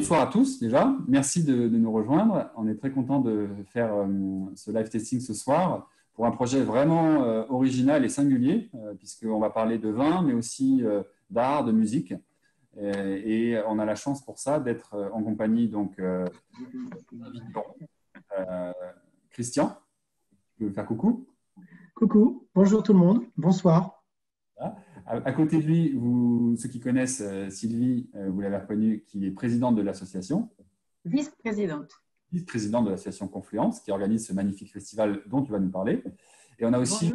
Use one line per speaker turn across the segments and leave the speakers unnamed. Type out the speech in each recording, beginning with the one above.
bonsoir à tous déjà. Merci de nous rejoindre. On est très content de faire ce live testing ce soir pour un projet vraiment original et singulier, puisqu'on va parler de vin, mais aussi d'art, de musique. Et on a la chance pour ça d'être en compagnie donc Christian. Tu veux faire coucou?
Coucou, bonjour tout le monde, bonsoir.
Voilà. À côté de lui, ceux qui connaissent Sylvie, vous l'avez reconnue, qui est présidente de l'association.
Vice-présidente.
Vice-présidente de l'association Confluence, qui organise ce magnifique festival dont tu vas nous parler. Et on a aussi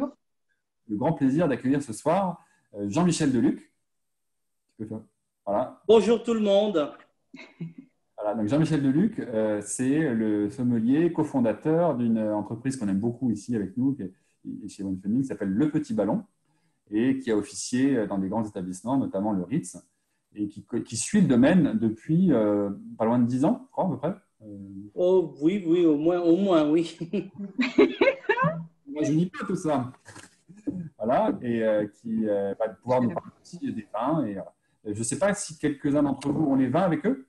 le grand plaisir d'accueillir ce soir Jean-Michel Deluc.
Voilà. Bonjour tout le monde.
Voilà, donc Jean-Michel Deluc, c'est le sommelier cofondateur d'une entreprise qu'on aime beaucoup ici avec nous, qui est chez OneFunding, qui s'appelle Le Petit Ballon, et qui a officié dans des grands établissements, notamment le Ritz, et qui suit le domaine depuis pas loin de 10 ans, je crois, à peu près.
Oh oui, au moins, oui.
Moi, je n'y pas tout ça. Voilà, et qui va pouvoir nous parler aussi des vins. Et, je ne sais pas si quelques-uns d'entre vous ont les vins avec eux.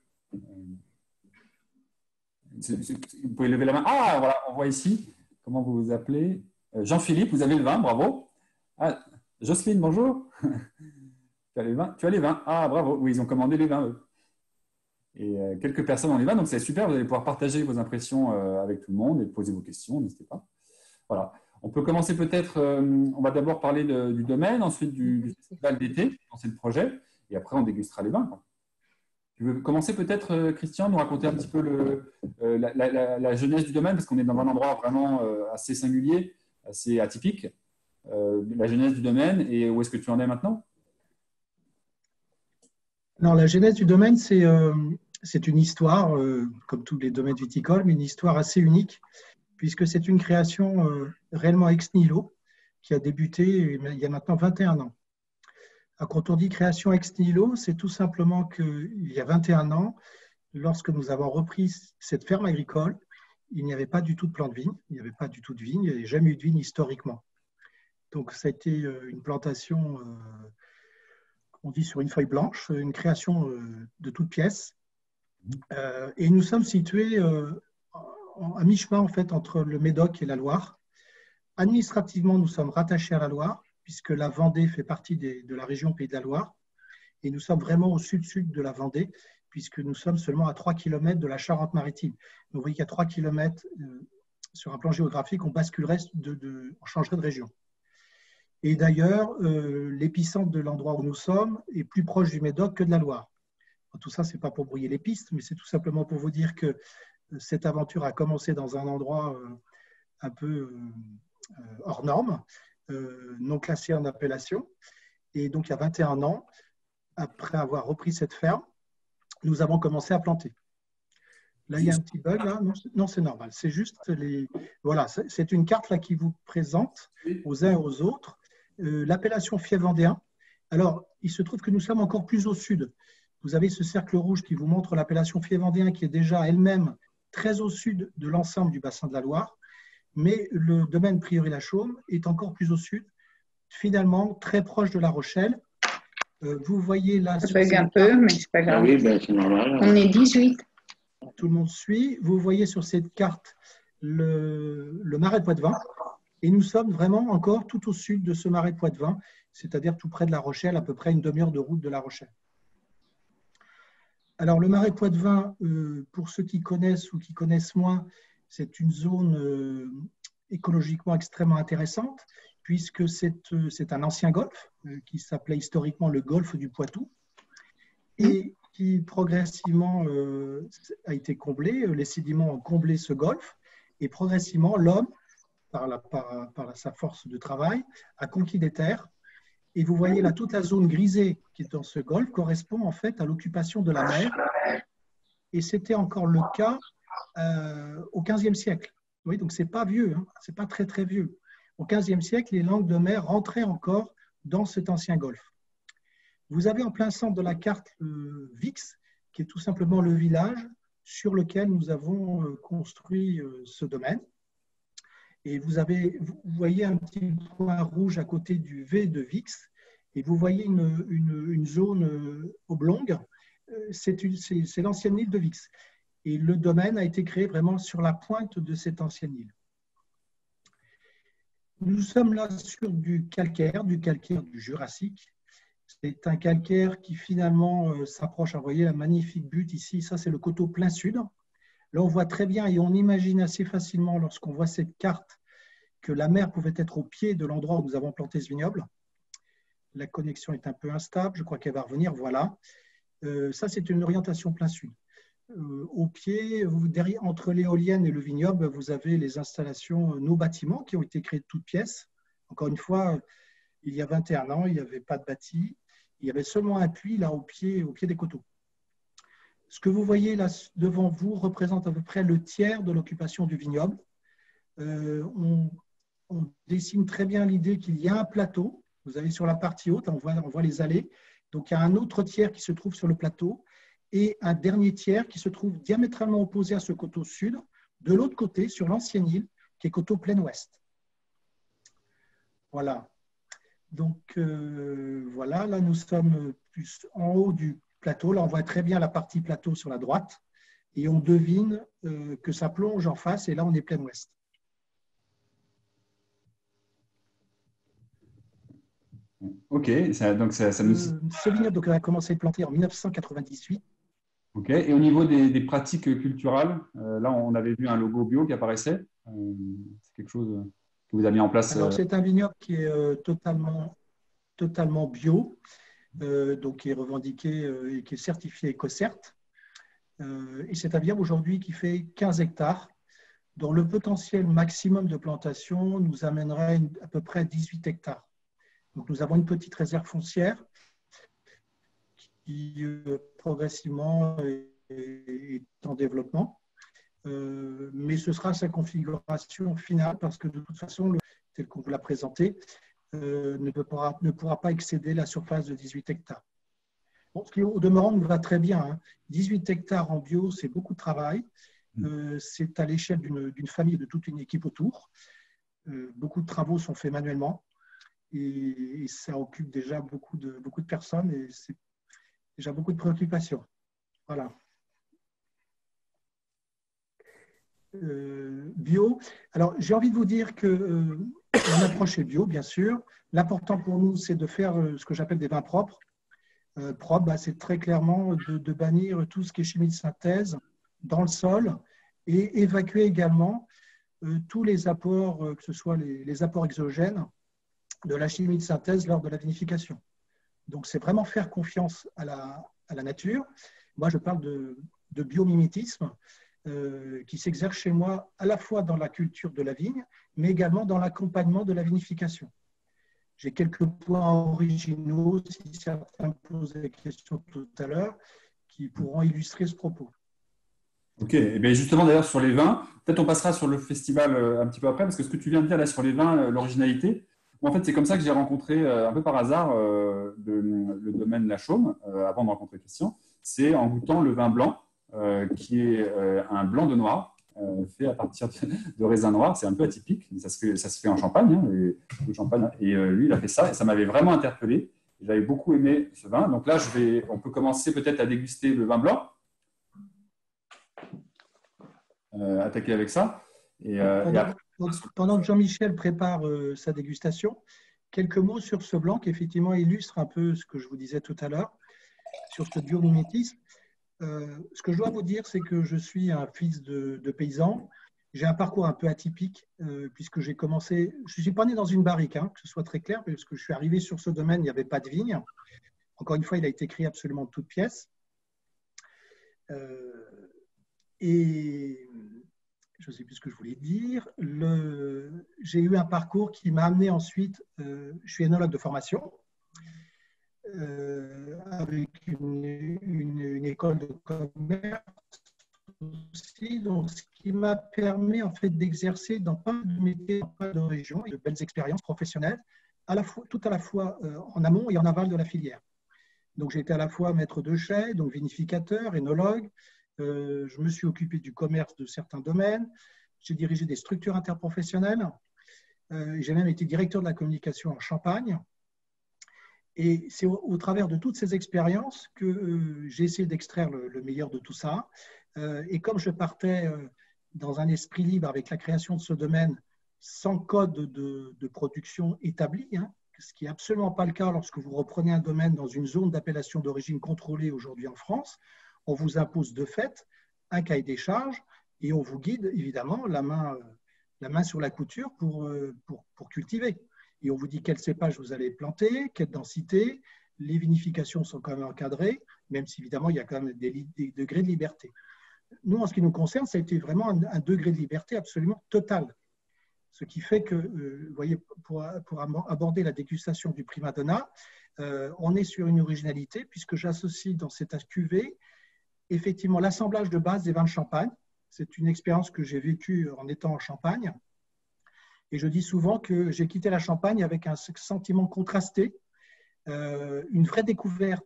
Vous pouvez lever la main. Ah, voilà, on voit ici. Comment vous vous appelez? Jean-Philippe, vous avez le vin, bravo. Ah, Jocelyne, bonjour. Tu as les vins. Ah, bravo. Oui, ils ont commandé les vins, eux. Et quelques personnes ont les vins, donc c'est super. Vous allez pouvoir partager vos impressions avec tout le monde et poser vos questions, n'hésitez pas. Voilà. On peut commencer peut-être, on va d'abord parler du domaine, ensuite du festival d'été, lancer le projet, et après on dégustera les vins, quoi. Tu veux commencer peut-être, Christian, nous raconter un petit peu la genèse du domaine, parce qu'on est dans un endroit vraiment assez singulier, assez atypique. La genèse du domaine et où est-ce que tu en es maintenant?
Alors, la genèse du domaine, c'est une histoire, comme tous les domaines viticoles, mais une histoire assez unique, puisque c'est une création réellement ex nihilo qui a débuté il y a maintenant 21 ans. Alors, quand on dit création ex nihilo, c'est tout simplement qu'il y a 21 ans, lorsque nous avons repris cette ferme agricole, il n'y avait pas du tout de plan de vigne, il n'y avait pas du tout de vigne, il n'y avait jamais eu de vigne historiquement. Donc, ça a été une plantation, on dit sur une feuille blanche, une création de toutes pièces. Et nous sommes situés à mi-chemin en fait, entre le Médoc et la Loire. Administrativement, nous sommes rattachés à la Loire, puisque la Vendée fait partie de la région Pays de la Loire. Et nous sommes vraiment au sud-sud de la Vendée, puisque nous sommes seulement à 3 km de la Charente-Maritime. Donc, vous voyez qu'à 3 km, sur un plan géographique, on basculerait, on changerait de région. Et d'ailleurs, l'épicentre de l'endroit où nous sommes est plus proche du Médoc que de la Loire. Tout ça, ce n'est pas pour brouiller les pistes, mais c'est tout simplement pour vous dire que cette aventure a commencé dans un endroit un peu hors norme, non classé en appellation. Et donc, il y a 21 ans, après avoir repris cette ferme, nous avons commencé à planter. Là, il y a un petit bug, là. Non, c'est normal. C'est juste voilà, c'est une carte là qui vous présente aux uns et aux autres l'appellation Fief Vendéen. Alors, il se trouve que nous sommes encore plus au sud. Vous avez ce cercle rouge qui vous montre l'appellation Fief Vendéen qui est déjà elle-même très au sud de l'ensemble du bassin de la Loire, mais le domaine Prieuré-la-Chaume est encore plus au sud, finalement très proche de La Rochelle. Vous voyez là…
Ça bug un peu, mais c'est pas grave.
Oui, c'est normal.
On est 18.
Tout le monde suit. Vous voyez sur cette carte le marais de Poitevin. Et nous sommes vraiment encore tout au sud de ce marais de Poitevin, c'est-à-dire tout près de La Rochelle, à peu près une demi-heure de route de La Rochelle. Alors, le marais de Poitevin, pour ceux qui connaissent ou qui connaissent moins, c'est une zone écologiquement extrêmement intéressante, puisque c'est un ancien golfe qui s'appelait historiquement le golfe du Poitou et qui progressivement a été comblé. Les sédiments ont comblé ce golfe et progressivement, l'homme, par sa force de travail, a conquis des terres. Et vous voyez là, toute la zone grisée qui est dans ce golfe correspond en fait à l'occupation de la mer. Et c'était encore le cas au XVe siècle. Oui, donc ce n'est pas vieux, hein, ce n'est pas très très vieux. Au XVe siècle, les langues de mer rentraient encore dans cet ancien golfe. Vous avez en plein centre de la carte Vix, qui est tout simplement le village sur lequel nous avons construit ce domaine. Et vous voyez un petit point rouge à côté du V de Vix, et vous voyez une zone oblongue c'est l'ancienne île de Vix. Et le domaine a été créé vraiment sur la pointe de cette ancienne île. Nous sommes là sur du calcaire du Jurassique. C'est un calcaire qui finalement s'approche. Vous voyez la magnifique butte ici, ça c'est le coteau plein sud. Là on voit très bien et on imagine assez facilement lorsqu'on voit cette carte que la mer pouvait être au pied de l'endroit où nous avons planté ce vignoble. La connexion est un peu instable, je crois qu'elle va revenir, voilà. Ça c'est une orientation plein sud. Au pied, derrière, entre l'éolienne et le vignoble, vous avez les installations, nos bâtiments qui ont été créés de toutes pièces. Encore une fois, il y a 21 ans, il n'y avait pas de bâti. Il y avait seulement un puits là au pied des coteaux. Ce que vous voyez là devant vous représente à peu près le tiers de l'occupation du vignoble. On dessine très bien l'idée qu'il y a un plateau. Vous avez sur la partie haute, on voit les allées. Donc il y a un autre tiers qui se trouve sur le plateau et un dernier tiers qui se trouve diamétralement opposé à ce coteau sud, de l'autre côté, sur l'ancienne île, qui est coteau plein ouest. Voilà. Donc, voilà, là, nous sommes plus en haut du plateau. Là, on voit très bien la partie plateau sur la droite. Et on devine que ça plonge en face. Et là, on est plein ouest.
Ok, donc ça nous…
Ce vignoble a commencé à être planté en 1998.
Ok, et au niveau des pratiques culturales, là, on avait vu un logo bio qui apparaissait. C'est quelque chose que vous avez mis en place.
Alors, c'est un vignoble qui est totalement bio, donc qui est revendiqué et qui est certifié EcoCert. Et c'est un vignoble aujourd'hui qui fait 15 hectares, dont le potentiel maximum de plantation nous amènerait à peu près 18 hectares. Donc, nous avons une petite réserve foncière qui progressivement est en développement. Mais ce sera sa configuration finale parce que de toute façon, tel qu'on vous l'a présenté, ne pourra pas excéder la surface de 18 hectares. Bon, ce qui, au demeurant, nous va très bien. Hein. 18 hectares en bio, c'est beaucoup de travail. C'est à l'échelle d'une famille, de toute une équipe autour. Beaucoup de travaux sont faits manuellement et ça occupe déjà beaucoup de personnes et c'est déjà beaucoup de préoccupations. Voilà. Bio. Alors, j'ai envie de vous dire que mon approche est bio, bien sûr. L'important pour nous, c'est de faire ce que j'appelle des vins propres. Propre, c'est très clairement de bannir tout ce qui est chimie de synthèse dans le sol et évacuer également tous les apports, que ce soit les apports exogènes de la chimie de synthèse lors de la vinification. Donc, c'est vraiment faire confiance à la nature. Moi, je parle de biomimétisme qui s'exerce chez moi à la fois dans la culture de la vigne, mais également dans l'accompagnement de la vinification. J'ai quelques points originaux, si certains posent des questions tout à l'heure, qui pourront illustrer ce propos.
Ok, et bien justement d'ailleurs sur les vins, peut-être on passera sur le festival un petit peu après, parce que ce que tu viens de dire là sur les vins, l'originalité, en fait c'est comme ça que j'ai rencontré un peu par hasard le domaine La Chaume, avant de rencontrer Christian, c'est en goûtant le vin blanc, qui est un blanc de noir, fait à partir de raisins noirs. C'est un peu atypique, mais ça se fait en Champagne, hein, et lui il a fait ça, et ça m'avait vraiment interpellé. J'avais beaucoup aimé ce vin, donc là on peut commencer peut-être à déguster le vin blanc. Attaquer avec ça.
Pendant que Jean-Michel prépare sa dégustation, quelques mots sur ce blanc qui effectivement illustre un peu ce que je vous disais tout à l'heure sur ce biomimétisme. Ce que je dois vous dire, c'est que je suis un fils de paysan. J'ai un parcours un peu atypique puisque j'ai commencé, je ne suis pas né dans une barrique, hein, que ce soit très clair, parce que je suis arrivé sur ce domaine, il n'y avait pas de vigne. Encore une fois, il a été créé absolument de toutes pièces. Et je ne sais plus ce que je voulais dire. J'ai eu un parcours qui m'a amené ensuite, je suis œnologue de formation, avec une école de commerce aussi, donc ce qui m'a permis en fait d'exercer dans pas mal de métiers, dans pas mal de régions, et de belles expériences professionnelles, tout à la fois en amont et en aval de la filière. Donc j'ai été à la fois maître de chai, donc vinificateur, œnologue. Je me suis occupé du commerce de certains domaines. J'ai dirigé des structures interprofessionnelles. J'ai même été directeur de la communication en Champagne. Et c'est au travers de toutes ces expériences que j'ai essayé d'extraire le meilleur de tout ça. Et comme je partais dans un esprit libre avec la création de ce domaine, sans code de production établi, hein, ce qui n'est absolument pas le cas lorsque vous reprenez un domaine dans une zone d'appellation d'origine contrôlée aujourd'hui en France, on vous impose de fait un cahier des charges et on vous guide évidemment la main sur la couture pour cultiver. Et on vous dit quel cépage vous allez planter, quelle densité, les vinifications sont quand même encadrées, même si évidemment il y a quand même des degrés de liberté. Nous, en ce qui nous concerne, ça a été vraiment un degré de liberté absolument total. Ce qui fait que, vous voyez, pour aborder la dégustation du Prima Donna, on est sur une originalité puisque j'associe dans cette cuvée effectivement l'assemblage de base des vins de Champagne. C'est une expérience que j'ai vécue en étant en Champagne. Et je dis souvent que j'ai quitté la Champagne avec un sentiment contrasté, une vraie découverte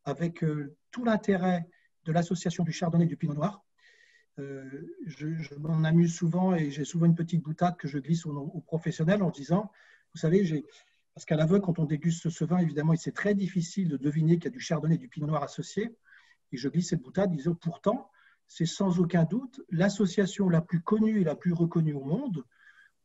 avec tout l'intérêt de l'association du Chardonnay et du Pinot Noir. Je m'en amuse souvent et j'ai souvent une petite boutade que je glisse aux professionnels en disant, vous savez, parce qu'à l'aveugle, quand on déguste ce vin, évidemment, c'est très difficile de deviner qu'il y a du Chardonnay et du Pinot Noir associés. Et je glisse cette boutade en disant, pourtant, c'est sans aucun doute l'association la plus connue et la plus reconnue au monde.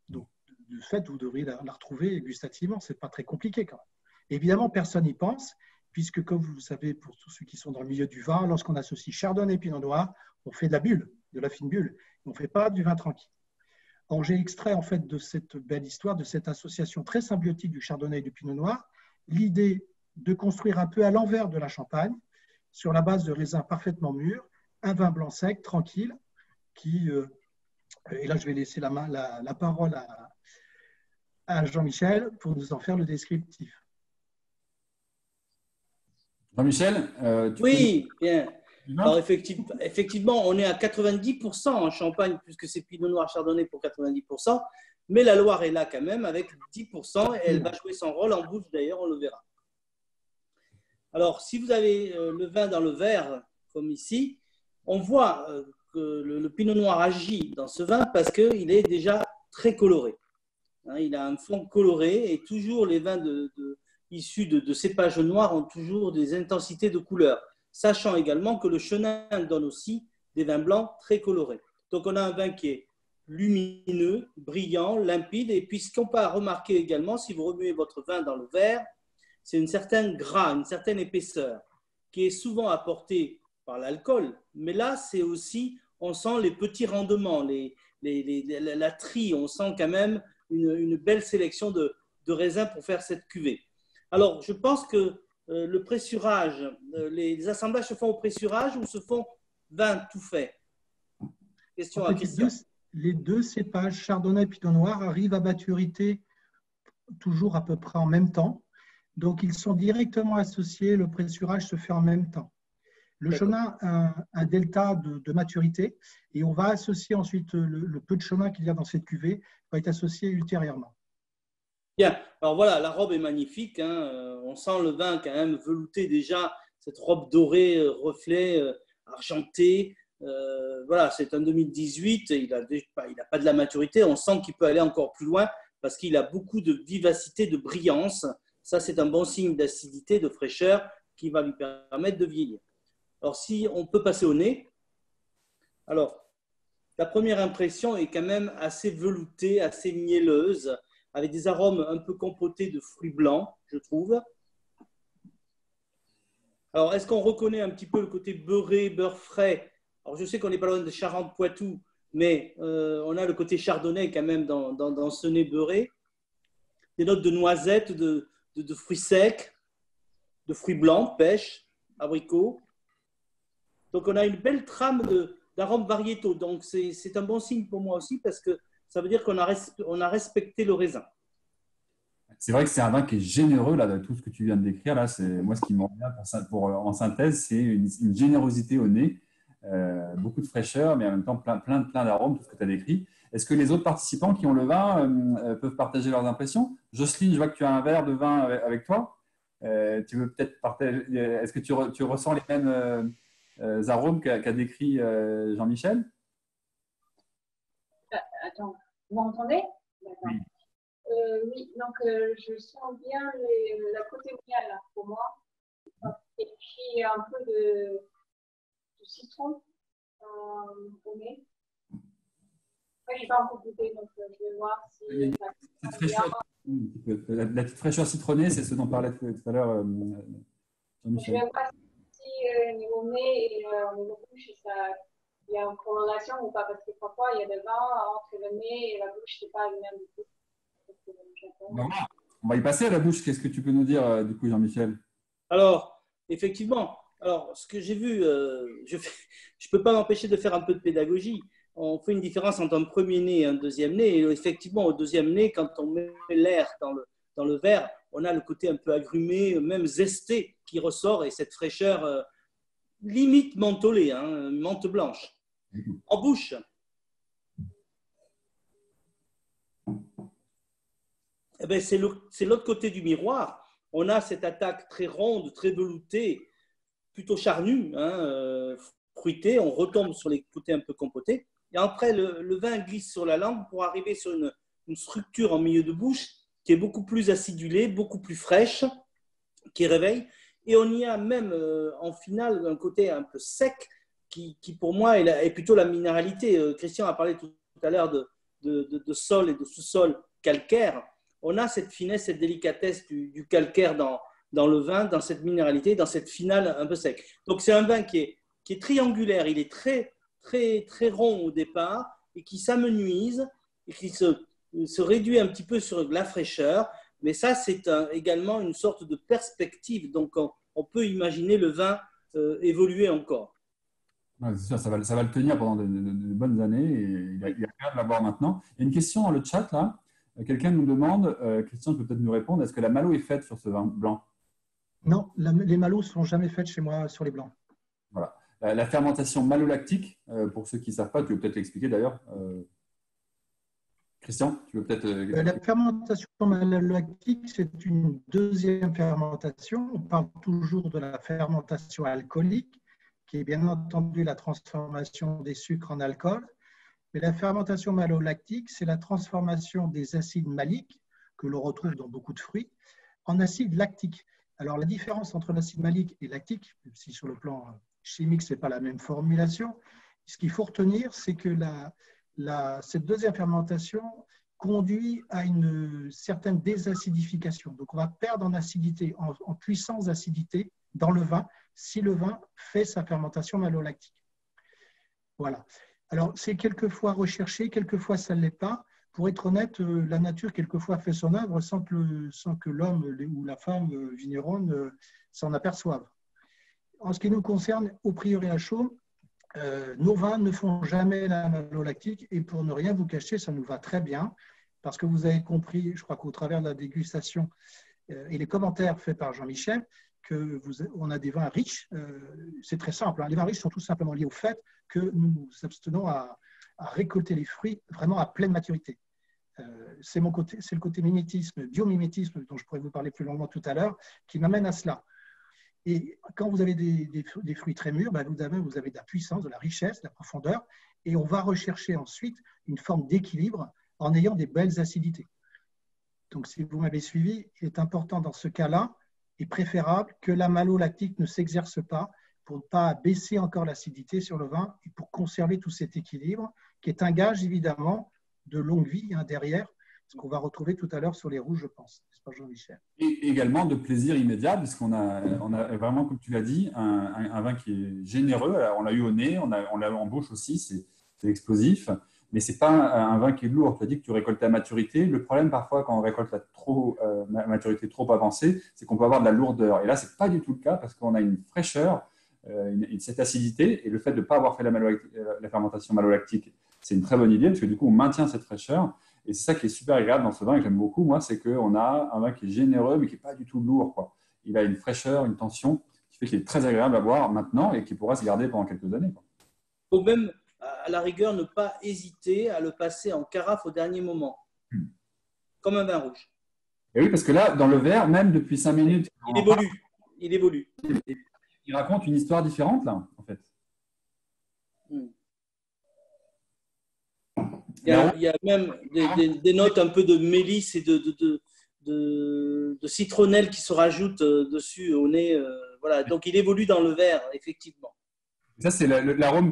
Donc, de fait, vous devriez la retrouver gustativement. Ce n'est pas très compliqué quand même. Évidemment, personne n'y pense, puisque comme vous le savez, pour tous ceux qui sont dans le milieu du vin, lorsqu'on associe Chardonnay et Pinot Noir, on fait de la bulle, de la fine bulle. On ne fait pas du vin tranquille. Alors, j'ai extrait en fait de cette belle histoire, de cette association très symbiotique du Chardonnay et du Pinot Noir, l'idée de construire un peu à l'envers de la Champagne, sur la base de raisins parfaitement mûrs, un vin blanc sec, tranquille, qui, et là je vais laisser la parole à Jean-Michel pour nous en faire le descriptif.
Jean-Michel,
Oui, bien. Alors effectivement, on est à 90% en Champagne, puisque c'est Pinot Noir Chardonnay pour 90%, mais la Loire est là quand même avec 10%, et elle va jouer son rôle en bouche d'ailleurs, on le verra. Alors, si vous avez le vin dans le verre, comme ici, on voit que le Pinot Noir agit dans ce vin parce qu'il est déjà très coloré. Il a un fond coloré et toujours les vins issus de cépages noirs ont toujours des intensités de couleur, sachant également que le Chenin donne aussi des vins blancs très colorés. Donc, on a un vin qui est lumineux, brillant, limpide, et puis ce qu'on peut remarquer également, si vous remuez votre vin dans le verre, c'est une certaine gras, une certaine épaisseur qui est souvent apportée par l'alcool. Mais là, c'est aussi, on sent les petits rendements, la trie, on sent quand même une belle sélection de raisins pour faire cette cuvée. Alors, je pense que le pressurage, les assemblages se font au pressurage ou se font vin tout fait? Question à Christian.
Les deux cépages, Chardonnay et Pinot Noir, arrivent à maturité toujours à peu près en même temps. Donc, ils sont directement associés, le pressurage se fait en même temps. Le chenin a un delta de maturité et on va associer ensuite le peu de chenin qu'il y a dans cette cuvée va être associé ultérieurement.
Bien, alors voilà, la robe est magnifique, hein. On sent le vin quand même velouté déjà, cette robe dorée, reflet, argenté. Voilà, c'est un 2018, il n'a pas de la maturité, on sent qu'il peut aller encore plus loin parce qu'il a beaucoup de vivacité, de brillance. Ça, c'est un bon signe d'acidité, de fraîcheur qui va lui permettre de vieillir. Alors, si on peut passer au nez, alors, la première impression est quand même assez veloutée, assez mielleuse, avec des arômes un peu compotés de fruits blancs, je trouve. Alors, est-ce qu'on reconnaît un petit peu le côté beurré, beurre frais? Alors, je sais qu'on n'est pas loin de Charente-Poitou, mais on a le côté chardonnay quand même dans ce nez beurré. Des notes de noisettes, de fruits secs, de fruits blancs, pêche, abricots. Donc, on a une belle trame d'arômes variétaux. Donc, c'est un bon signe pour moi aussi parce que ça veut dire qu'on a respecté le raisin.
C'est vrai que c'est un vin qui est généreux, là, de tout ce que tu viens de décrire. Là, moi, ce qui me revient en synthèse, c'est une générosité au nez, beaucoup de fraîcheur, mais en même temps plein d'arômes, tout ce que tu as décrit. Est-ce que les autres participants qui ont le vin peuvent partager leurs impressions? Jocelyne, je vois que tu as un verre de vin avec toi. Tu veux peut-être partager? Est-ce que tu ressens les mêmes arômes qu'a décrit Jean-Michel?
Attends, vous m'entendez?
Oui.
Oui, donc je sens bien la côté miel là, pour moi. Et puis un peu de citron au nez. Moi, je n'ai pas encore goûté, donc je vais voir si ça sent bien.
La petite fraîcheur citronnée, c'est ce dont parlait tout à l'heure
Je
Jean-Michel.
vais voir si niveau nez et niveau bouche, il y a une corrélation ou pas, parce que parfois il y a des vins entre le nez et la bouche, c'est pas le même goût.
On va y passer à la bouche. Qu'est-ce que tu peux nous dire, du coup, Jean-Michel?
Alors, effectivement, alors, ce que j'ai vu, je ne peux pas m'empêcher de faire un peu de pédagogie. On fait une différence entre un premier nez et un deuxième nez. Et effectivement, au deuxième nez, quand on met l'air dans le verre, on a le côté un peu agrumé, même zesté qui ressort et cette fraîcheur limite mentholée, hein, menthe blanche. En bouche, eh ben, c'est l'autre côté du miroir. On a cette attaque très ronde, très veloutée, plutôt charnue, hein, fruitée. On retombe sur les côtés un peu compotés. Et après, le vin glisse sur la langue pour arriver sur une structure en milieu de bouche qui est beaucoup plus acidulée, beaucoup plus fraîche, qui réveille. Et on y a même en finale un côté un peu sec qui pour moi est plutôt la minéralité. Christian a parlé tout à l'heure de sol et de sous-sol calcaire. On a cette finesse, cette délicatesse du calcaire dans le vin, dans cette minéralité, dans cette finale un peu sec. Donc c'est un vin qui est triangulaire, il est très, très, très rond au départ et qui s'amenuise et qui se réduit un petit peu sur la fraîcheur. Mais ça, c'est également une sorte de perspective. Donc on peut imaginer le vin évoluer encore.
Ouais, c'est sûr, ça va le tenir pendant de bonnes années et il a rien de l'avoir maintenant. Il y a une question dans le chat là. Quelqu'un nous demande, Christian, tu peux peut-être nous répondre, est-ce que la malo est faite sur ce vin blanc?
Non, les malos ne sont jamais faites chez moi sur les blancs.
Voilà. La fermentation malolactique, pour ceux qui ne savent pas, tu veux peut-être l'expliquer d'ailleurs. Christian, tu veux peut-être.
La fermentation malolactique, c'est une deuxième fermentation. On parle toujours de la fermentation alcoolique, qui est bien entendu la transformation des sucres en alcool. Mais la fermentation malolactique, c'est la transformation des acides maliques, que l'on retrouve dans beaucoup de fruits, en acides lactiques. Alors, la différence entre l'acide malique et lactique, même si sur le plan chimique, ce n'est pas la même formulation, ce qu'il faut retenir, c'est que cette deuxième fermentation conduit à une certaine désacidification. Donc, on va perdre en acidité, en puissance d'acidité dans le vin, si le vin fait sa fermentation malolactique. Voilà. Alors, c'est quelquefois recherché, quelquefois ça ne l'est pas. Pour être honnête, la nature quelquefois fait son œuvre sans que l'homme ou la femme vigneronne s'en aperçoive. En ce qui nous concerne, au prieuré à Chaumes, nos vins ne font jamais la malolactique et pour ne rien vous cacher, ça nous va très bien parce que vous avez compris, je crois qu'au travers de la dégustation et les commentaires faits par Jean-Michel, qu'on a des vins riches. C'est très simple, hein. Les vins riches sont tout simplement liés au fait que nous nous abstenons à récolter les fruits vraiment à pleine maturité. C'est le côté mimétisme, biomimétisme, dont je pourrais vous parler plus longuement tout à l'heure, qui m'amène à cela. Et quand vous avez des fruits très mûrs, ben vous avez de la puissance, de la richesse, de la profondeur, et on va rechercher ensuite une forme d'équilibre en ayant des belles acidités. Donc, si vous m'avez suivi, il est important dans ce cas-là et préférable que la malolactique ne s'exerce pas pour ne pas baisser encore l'acidité sur le vin et pour conserver tout cet équilibre, qui est un gage évidemment de longue vie derrière, ce qu'on va retrouver tout à l'heure sur les rouges, je pense. C'est pas Jean-Michel.
Et également de plaisir immédiat, puisqu'on a vraiment, comme tu l'as dit, un vin qui est généreux. Alors, on l'a eu au nez, on l'a en bouche aussi, c'est explosif, mais ce n'est pas un vin qui est lourd. Tu as dit que tu récoltais à maturité. Le problème, parfois, quand on récolte à maturité trop avancée, c'est qu'on peut avoir de la lourdeur. Et là, ce n'est pas du tout le cas, parce qu'on a une fraîcheur, cette acidité, et le fait de ne pas avoir fait la fermentation malolactique, c'est une très bonne idée, parce que du coup, on maintient cette fraîcheur. Et c'est ça qui est super agréable dans ce vin et que j'aime beaucoup, moi, c'est qu'on a un vin qui est généreux, mais qui n'est pas du tout lourd, quoi. Il a une fraîcheur, une tension, qui fait qu'il est très agréable à boire maintenant et qui pourra se garder pendant quelques années, quoi.
Il faut même, à la rigueur, ne pas hésiter à le passer en carafe au dernier moment, comme un vin rouge.
Et oui, parce que là, dans le verre, même depuis 5 minutes…
Il évolue.
Il raconte une histoire différente, là, en fait.
Il y a même des notes un peu de mélisse et de citronnelle qui se rajoutent dessus au nez. Voilà. Donc, il évolue dans le vert, effectivement.
Ça, c'est l'arôme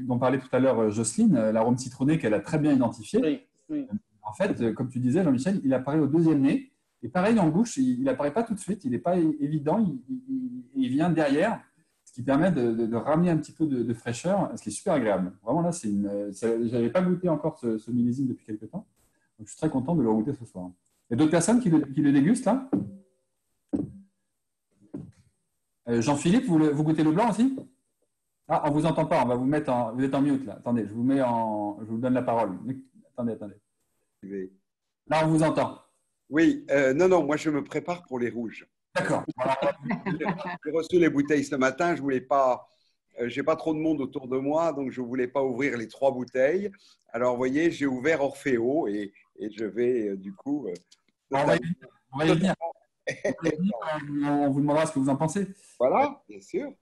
dont parlait tout à l'heure Jocelyne, l'arôme citronné qu'elle a très bien identifié.
Oui, oui.
En fait, comme tu disais, Jean-Michel, il apparaît au deuxième nez. Et pareil, en bouche, il n'apparaît pas tout de suite. Il n'est pas évident. Il vient derrière, ce qui permet de ramener un petit peu de fraîcheur, ce qui est super agréable. Vraiment, là, je n'avais pas goûté encore ce millésime depuis quelques temps. Donc, je suis très content de le goûter ce soir. Il y a d'autres personnes qui le dégustent, là? Jean-Philippe, vous goûtez le blanc aussi? Ah, on ne vous entend pas, on va vous mettre vous êtes en mute là. Attendez, je vous donne la parole. Attendez. Là, on vous entend.
Oui, non, moi je me prépare pour les rouges.
D'accord.
J'ai reçu les bouteilles ce matin, je voulais pas, j'ai pas trop de monde autour de moi, donc je voulais pas ouvrir les 3 bouteilles. Alors, vous voyez, j'ai ouvert Orfeo et je vais du coup.
On va y venir. On vous demandera ce que vous en pensez.
Voilà, bien sûr.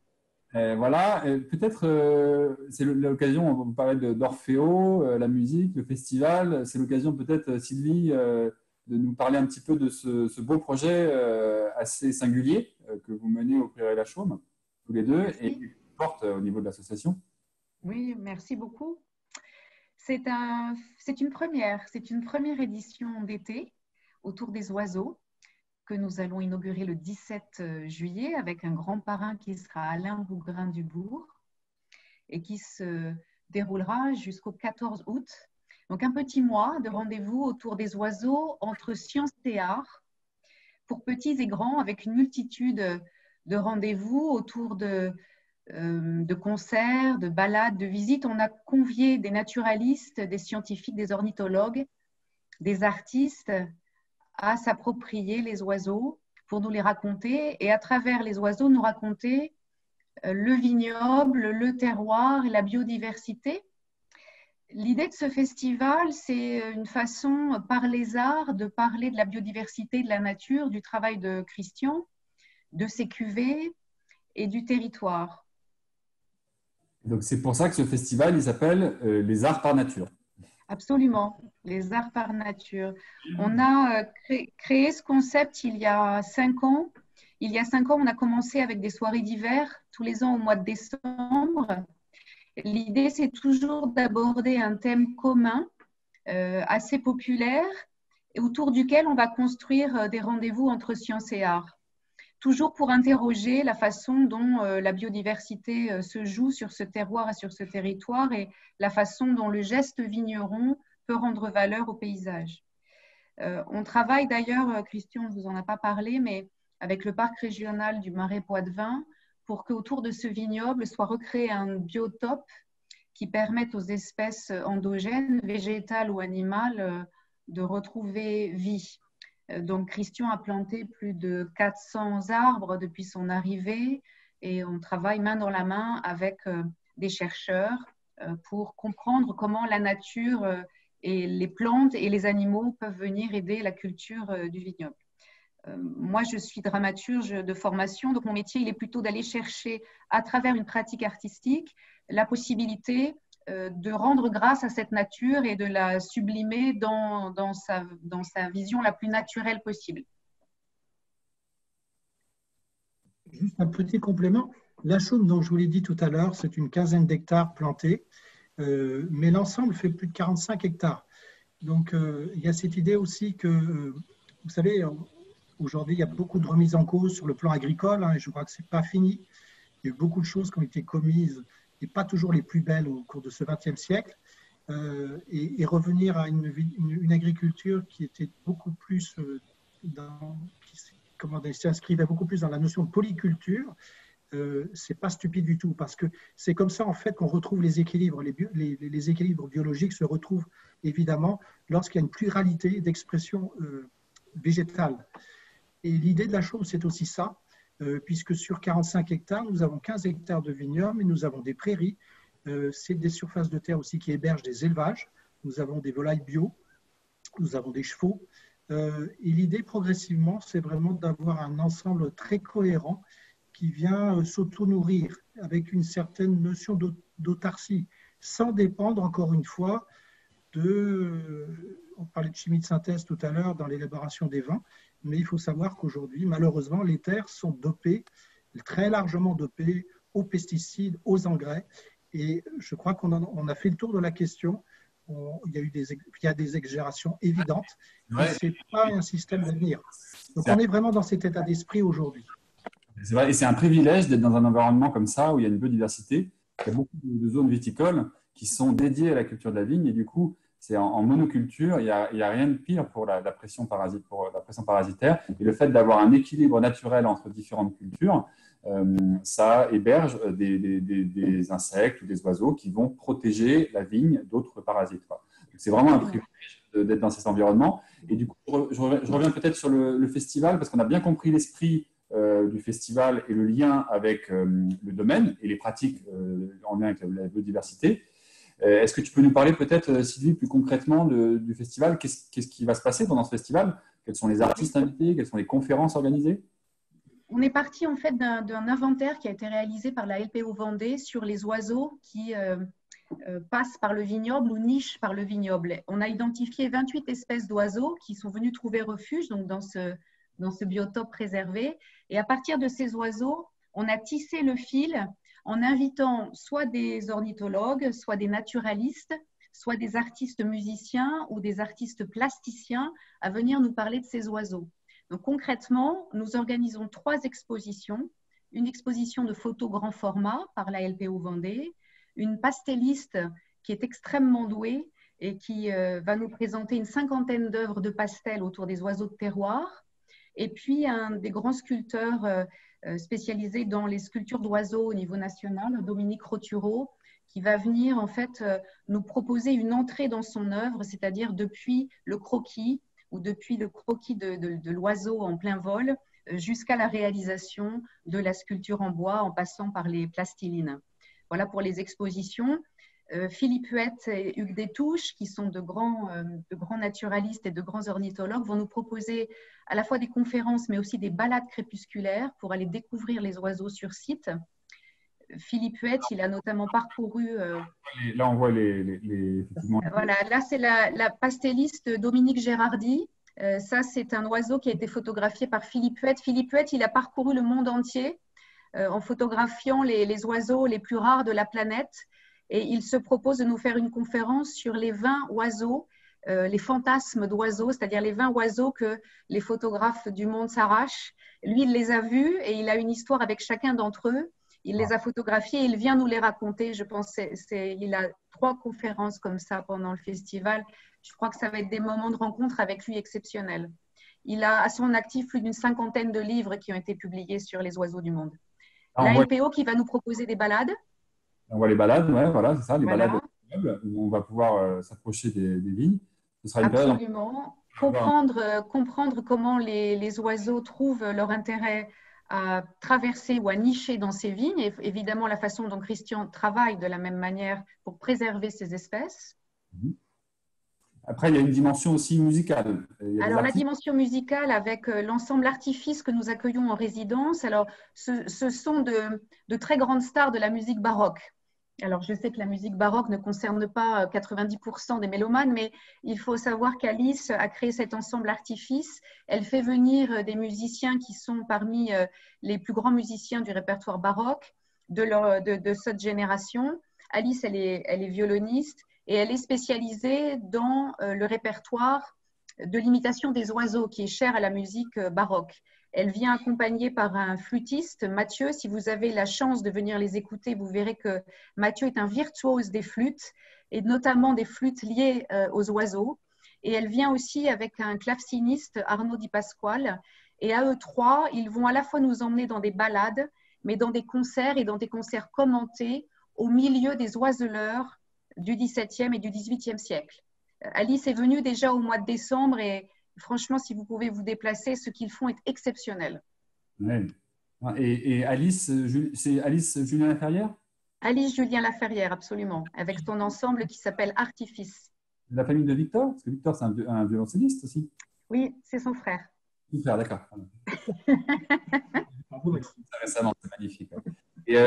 Voilà, peut-être c'est l'occasion, on va vous parler d'Orfeo, la musique, le festival. C'est l'occasion peut-être, Sylvie, de nous parler un petit peu de ce beau projet assez singulier que vous menez au Prieuré la Chaume, tous les deux, et qui porte au niveau de l'association.
Oui, merci beaucoup. C'est une première édition d'été autour des oiseaux, que nous allons inaugurer le 17 juillet avec un grand parrain qui sera Alain Bougrain-Dubourg et qui se déroulera jusqu'au 14 août. Donc un petit mois de rendez-vous autour des oiseaux entre sciences et art pour petits et grands, avec une multitude de rendez-vous autour de concerts, de balades, de visites. On a convié des naturalistes, des scientifiques, des ornithologues, des artistes à s'approprier les oiseaux pour nous les raconter et à travers les oiseaux nous raconter le vignoble, le terroir et la biodiversité. L'idée de ce festival, c'est une façon par les arts de parler de la biodiversité, de la nature, du travail de Christian, de ses cuvées et du territoire.
Donc c'est pour ça que ce festival, il s'appelle les arts par nature.
Absolument, les arts par nature. On a créé ce concept il y a 5 ans. Il y a 5 ans, on a commencé avec des soirées d'hiver, tous les ans au mois de décembre. L'idée, c'est toujours d'aborder un thème commun, assez populaire, autour duquel on va construire des rendez-vous entre science et art. Toujours pour interroger la façon dont la biodiversité se joue sur ce terroir et sur ce territoire et la façon dont le geste vigneron peut rendre valeur au paysage. On travaille d'ailleurs, Christian ne vous en a pas parlé, mais avec le parc régional du Marais Poitevin pour qu'autour de ce vignoble soit recréé un biotope qui permette aux espèces endogènes, végétales ou animales, de retrouver vie. Donc, Christian a planté plus de 400 arbres depuis son arrivée et on travaille main dans la main avec des chercheurs pour comprendre comment la nature et les plantes et les animaux peuvent venir aider la culture du vignoble. Moi, je suis dramaturge de formation, donc mon métier, il est plutôt d'aller chercher à travers une pratique artistique la possibilité de rendre grâce à cette nature et de la sublimer dans sa vision la plus naturelle possible.
Juste un petit complément. La Chaume, dont je vous l'ai dit tout à l'heure, c'est une quinzaine d'hectares plantés, mais l'ensemble fait plus de 45 hectares. Donc, il y a cette idée aussi que, vous savez, aujourd'hui, il y a beaucoup de remises en cause sur le plan agricole, et je crois que ce n'est pas fini. Il y a eu beaucoup de choses qui ont été commises et pas toujours les plus belles au cours de ce XXe siècle, et revenir à une agriculture qui était beaucoup plus qui s'inscrivait beaucoup plus dans la notion de polyculture. C'est pas stupide du tout, parce que c'est comme ça en fait qu'on retrouve les équilibres. Les équilibres biologiques se retrouvent évidemment lorsqu'il y a une pluralité d'expressions végétales. Et l'idée de la Chaume, c'est aussi ça. Puisque sur 45 hectares, nous avons 15 hectares de vignobles et nous avons des prairies. C'est des surfaces de terre aussi qui hébergent des élevages. Nous avons des volailles bio, nous avons des chevaux. Et l'idée progressivement, c'est vraiment d'avoir un ensemble très cohérent qui vient s'auto-nourrir avec une certaine notion d'autarcie, sans dépendre encore une fois on parlait de chimie de synthèse tout à l'heure dans l'élaboration des vins, mais il faut savoir qu'aujourd'hui, malheureusement, les terres sont dopées, très largement dopées aux pesticides, aux engrais. Et je crois qu'on a fait le tour de la question. Il y a des exagérations évidentes, mais ce n'est pas un système d'avenir. Donc on est vraiment dans cet état d'esprit aujourd'hui.
C'est vrai, et c'est un privilège d'être dans un environnement comme ça, où il y a une biodiversité. Il y a beaucoup de zones viticoles qui sont dédiées à la culture de la vigne, et du coup, c'est en monoculture, il n'y a rien de pire pour la pression parasitaire. Et le fait d'avoir un équilibre naturel entre différentes cultures, ça héberge des insectes ou des oiseaux qui vont protéger la vigne d'autres parasites. C'est vraiment un privilège d'être dans cet environnement. Et du coup, je reviens peut-être sur le festival, parce qu'on a bien compris l'esprit du festival et le lien avec le domaine et les pratiques en lien avec la biodiversité. Est-ce que tu peux nous parler peut-être, Sylvie, plus concrètement du festival? Qu'est-ce qui va se passer pendant ce festival? Quels sont les artistes invités? Quelles sont les conférences organisées?
On est parti en fait d'un inventaire qui a été réalisé par la LPO Vendée sur les oiseaux qui passent par le vignoble ou nichent par le vignoble. On a identifié 28 espèces d'oiseaux qui sont venus trouver refuge donc dans ce biotope préservé. Et à partir de ces oiseaux, on a tissé le fil en invitant soit des ornithologues, soit des naturalistes, soit des artistes musiciens ou des artistes plasticiens à venir nous parler de ces oiseaux. Donc concrètement, nous organisons 3 expositions. Une exposition de photos grand format par la LPO Vendée, une pastelliste qui est extrêmement douée et qui va nous présenter une 50aine d'œuvres de pastel autour des oiseaux de terroir, et puis un des grands sculpteurs spécialisé dans les sculptures d'oiseaux au niveau national, Dominique Rotureau, qui va venir en fait nous proposer une entrée dans son œuvre, c'est-à-dire depuis le croquis ou depuis le croquis de l'oiseau en plein vol jusqu'à la réalisation de la sculpture en bois en passant par les plastilines. Voilà pour les expositions. Philippe Huette et Hugues Détouche, qui sont de grands naturalistes et de grands ornithologues, vont nous proposer à la fois des conférences, mais aussi des balades crépusculaires pour aller découvrir les oiseaux sur site. Philippe Huette, il a notamment parcouru…
Là, on voit effectivement…
Voilà, là, c'est la pastelliste Dominique Gérardi. Ça, c'est un oiseau qui a été photographié par Philippe Huette. Philippe Huette, il a parcouru le monde entier en photographiant les oiseaux les plus rares de la planète. Et il se propose de nous faire une conférence sur les 20 oiseaux, les fantasmes d'oiseaux, c'est-à-dire les 20 oiseaux que les photographes du monde s'arrachent. Lui, il les a vus et il a une histoire avec chacun d'entre eux. Il les a photographiés et il vient nous les raconter. Je pense il a 3 conférences comme ça pendant le festival. Je crois que ça va être des moments de rencontre avec lui exceptionnels. Il a à son actif plus d'une 50aine de livres qui ont été publiés sur les oiseaux du monde. La LPO qui va nous proposer des balades.
On voit les balades, ouais, voilà, c'est ça, les balades où on va pouvoir s'approcher des vignes. Ce sera une
Absolument. Comprendre comment les oiseaux trouvent leur intérêt à traverser ou à nicher dans ces vignes, et évidemment la façon dont Christian travaille de la même manière pour préserver ces espèces.
Après, il y a une dimension aussi musicale.
Alors, la dimension musicale avec l'ensemble Artifice que nous accueillons en résidence, alors ce sont de très grandes stars de la musique baroque. Alors, je sais que la musique baroque ne concerne pas 90% des mélomanes, mais il faut savoir qu'Alice a créé cet ensemble Artifice. Elle fait venir des musiciens qui sont parmi les plus grands musiciens du répertoire baroque de cette génération. Alice, elle est violoniste et elle est spécialisée dans le répertoire de l'imitation des oiseaux qui est cher à la musique baroque. Elle vient accompagnée par un flûtiste, Mathieu. Si vous avez la chance de venir les écouter, vous verrez que Mathieu est un virtuose des flûtes, et notamment des flûtes liées aux oiseaux. Et elle vient aussi avec un claveciniste, Arnaud Di Pasquale. Et à eux 3, ils vont à la fois nous emmener dans des balades, mais dans des concerts et dans des concerts commentés au milieu des oiseleurs du XVIIe et du XVIIIe siècle. Alice est venue déjà au mois de décembre et franchement, si vous pouvez vous déplacer, ce qu'ils font est exceptionnel.
Ouais. Et Alice, c'est Alice Julien Laferrière?
Alice Julien Laferrière, absolument, avec son ensemble qui s'appelle Artifice.
La famille de Victor? Parce que Victor, c'est un violoncelliste aussi.
Oui, c'est son frère.
Son frère, d'accord. Récemment, c'est magnifique. Et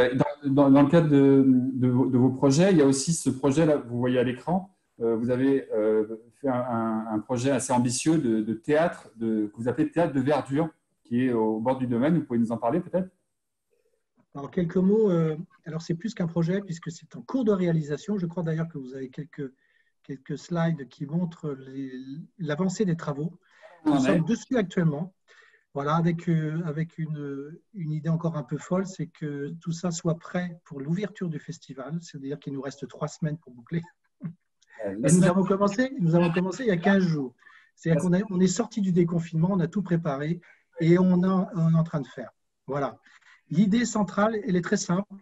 dans le cadre de vos projets, il y a aussi ce projet-là, vous voyez à l'écran, vous avez fait un projet assez ambitieux de théâtre, que vous appelez théâtre de verdure, qui est au bord du domaine. Vous pouvez nous en parler peut-être?
Alors, quelques mots. Alors, c'est plus qu'un projet puisque c'est en cours de réalisation. Je crois d'ailleurs que vous avez quelques slides qui montrent l'avancée des travaux. Nous sommes dessus actuellement. Voilà, avec une idée encore un peu folle, c'est que tout ça soit prêt pour l'ouverture du festival, c'est-à-dire qu'il nous reste 3 semaines pour boucler. Et nous avons commencé il y a 15 jours. C'est-à-dire qu'on est sorti du déconfinement, on a tout préparé et on est en train de faire. Voilà. L'idée centrale, elle est très simple,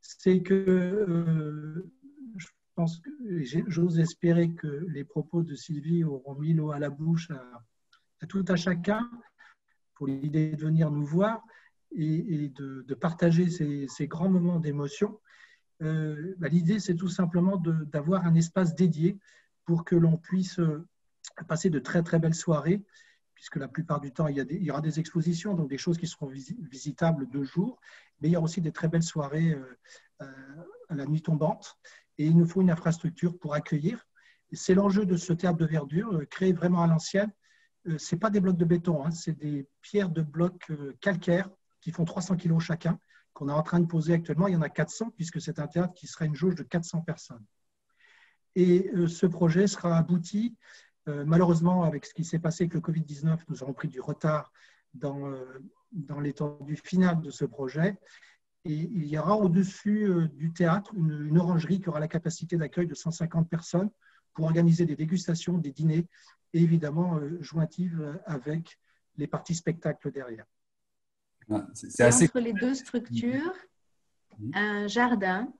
c'est que j'ose espérer que les propos de Sylvie auront mis l'eau à la bouche à tout un chacun pour l'idée de venir nous voir et de partager ces grands moments d'émotion. L'idée, c'est tout simplement d'avoir un espace dédié pour que l'on puisse passer de très, très belles soirées, puisque la plupart du temps, il y aura des expositions, donc des choses qui seront visitables 2 jours, mais il y aura aussi des très belles soirées à la nuit tombante. Et il nous faut une infrastructure pour accueillir. C'est l'enjeu de ce théâtre de verdure, créé vraiment à l'ancienne. Ce n'est pas des blocs de béton, hein, c'est des pierres de blocs calcaires qui font 300 kg chacun, qu'on est en train de poser actuellement. Il y en a 400, puisque c'est un théâtre qui sera une jauge de 400 personnes. Et ce projet sera abouti. Malheureusement, avec ce qui s'est passé avec le Covid-19, nous avons pris du retard dans l'étendue finale de ce projet. Et il y aura au-dessus du théâtre une orangerie qui aura la capacité d'accueil de 150 personnes pour organiser des dégustations, des dîners et évidemment jointives avec les parties spectacles derrière.
C'est assez... Entre les 2 structures, un jardin.